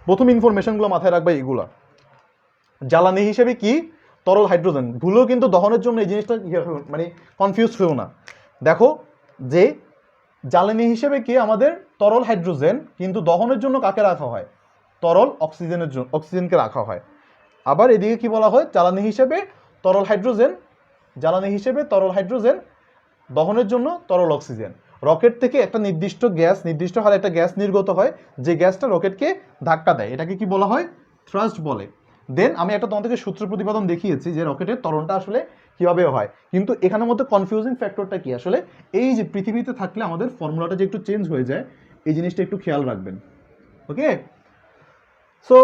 প্রথম ইনফরমেশনগুলো মাথায় রাখবা, এগুলা জ্বালানি হিসেবে কি তরল হাইড্রোজেন, ভুলেও কিন্তু দহনের জন্য এই জিনিসটা মানে কনফিউজ হয়েও না। দেখো যে জ্বালানি হিসেবে কি আমাদের তরল হাইড্রোজেন, কিন্তু দহনের জন্য কাকে রাখা হয়? তরল অক্সিজেনের জন্য, অক্সিজেনকে রাখা হয়। আবার এদিকে কি বলা হয়? জ্বালানি হিসেবে তরল হাইড্রোজেন, জ্বালানি হিসেবে তরল হাইড্রোজেন, দহনের জন্য তরল অক্সিজেন। রকেট থেকে একটা নির্দিষ্ট গ্যাস, নির্দিষ্ট হারে একটা গ্যাস নির্গত হয়, যে গ্যাসটা রকেটকে ধাক্কা দেয়, এটাকে কি বলা হয়? থ্রাস্ট বলে। দেন আমি একটা তোমাদেরকে সূত্র প্রতিপাদন দেখিয়েছি যে রকেটের ত্বরণটা আসলে কিভাবে হয়। কিন্তু এখানের মধ্যে কনফিউজিং ফ্যাক্টরটা কি আসলে, এই যে পৃথিবীতে থাকলে আমাদের ফর্মুলাটা যে একটু চেঞ্জ হয়ে যায়, এই জিনিসটা একটু খেয়াল রাখবেন। Okay, so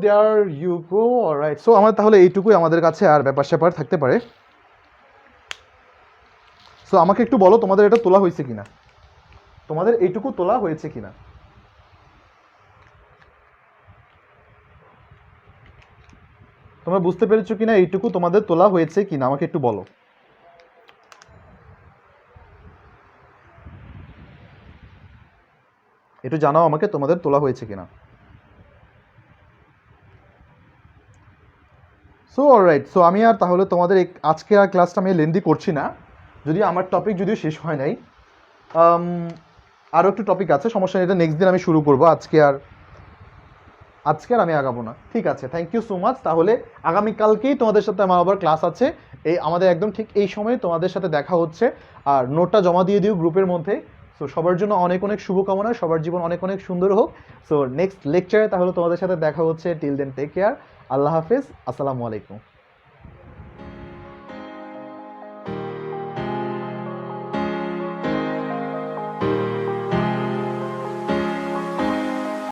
there you go, alright. So আমার তাহলে এইটুকুই আমাদের কাছে, আর ব্যাপার স্যাপার থাকতে পারে। সো আমাকে একটু বলো তোমাদের এটা তোলা হয়েছে কিনা, তোমাদের এইটুকু তোলা হয়েছে কিনা। তোমরা বুঝতে পেরেছো কিনা এইটুকু তোমাদের তোলা হয়েছে কিনা, আমাকে একটু বলো। একটু জানাও আমাকে তোমাদের তোলা হয়েছে কিনা। সো অলরাইট, সো আমি আর তাহলে তোমাদের আজকে আর ক্লাসটা আমি লেন্দি করছি না, যদি আমার টপিক যদিও শেষ হয় নাই। আরও একটু টপিক আছে, সমস্যা নেই, এটা নেক্সট দিন আমি শুরু করবো। আজকে আর আমি আগাবো না। ঠিক আছে, থ্যাংক ইউ সো মাচ। তাহলে আগামীকালকেই তোমাদের সাথে আমার আবার ক্লাস আছে, এই আমাদের একদম ঠিক এই সময় তোমাদের সাথে দেখা হচ্ছে। আর নোটটা জমা দিয়ে দিও গ্রুপের মধ্যে। সো সবার জন্য অনেক অনেক শুভকামনা, সবার জীবন অনেক অনেক সুন্দর হোক। সো নেক্সট লেকচারে তাহলে তোমাদের সাথে দেখা হচ্ছে। টিল দেন টেক কেয়ার, আল্লাহ হাফেজ, আসসালামু আলাইকুম।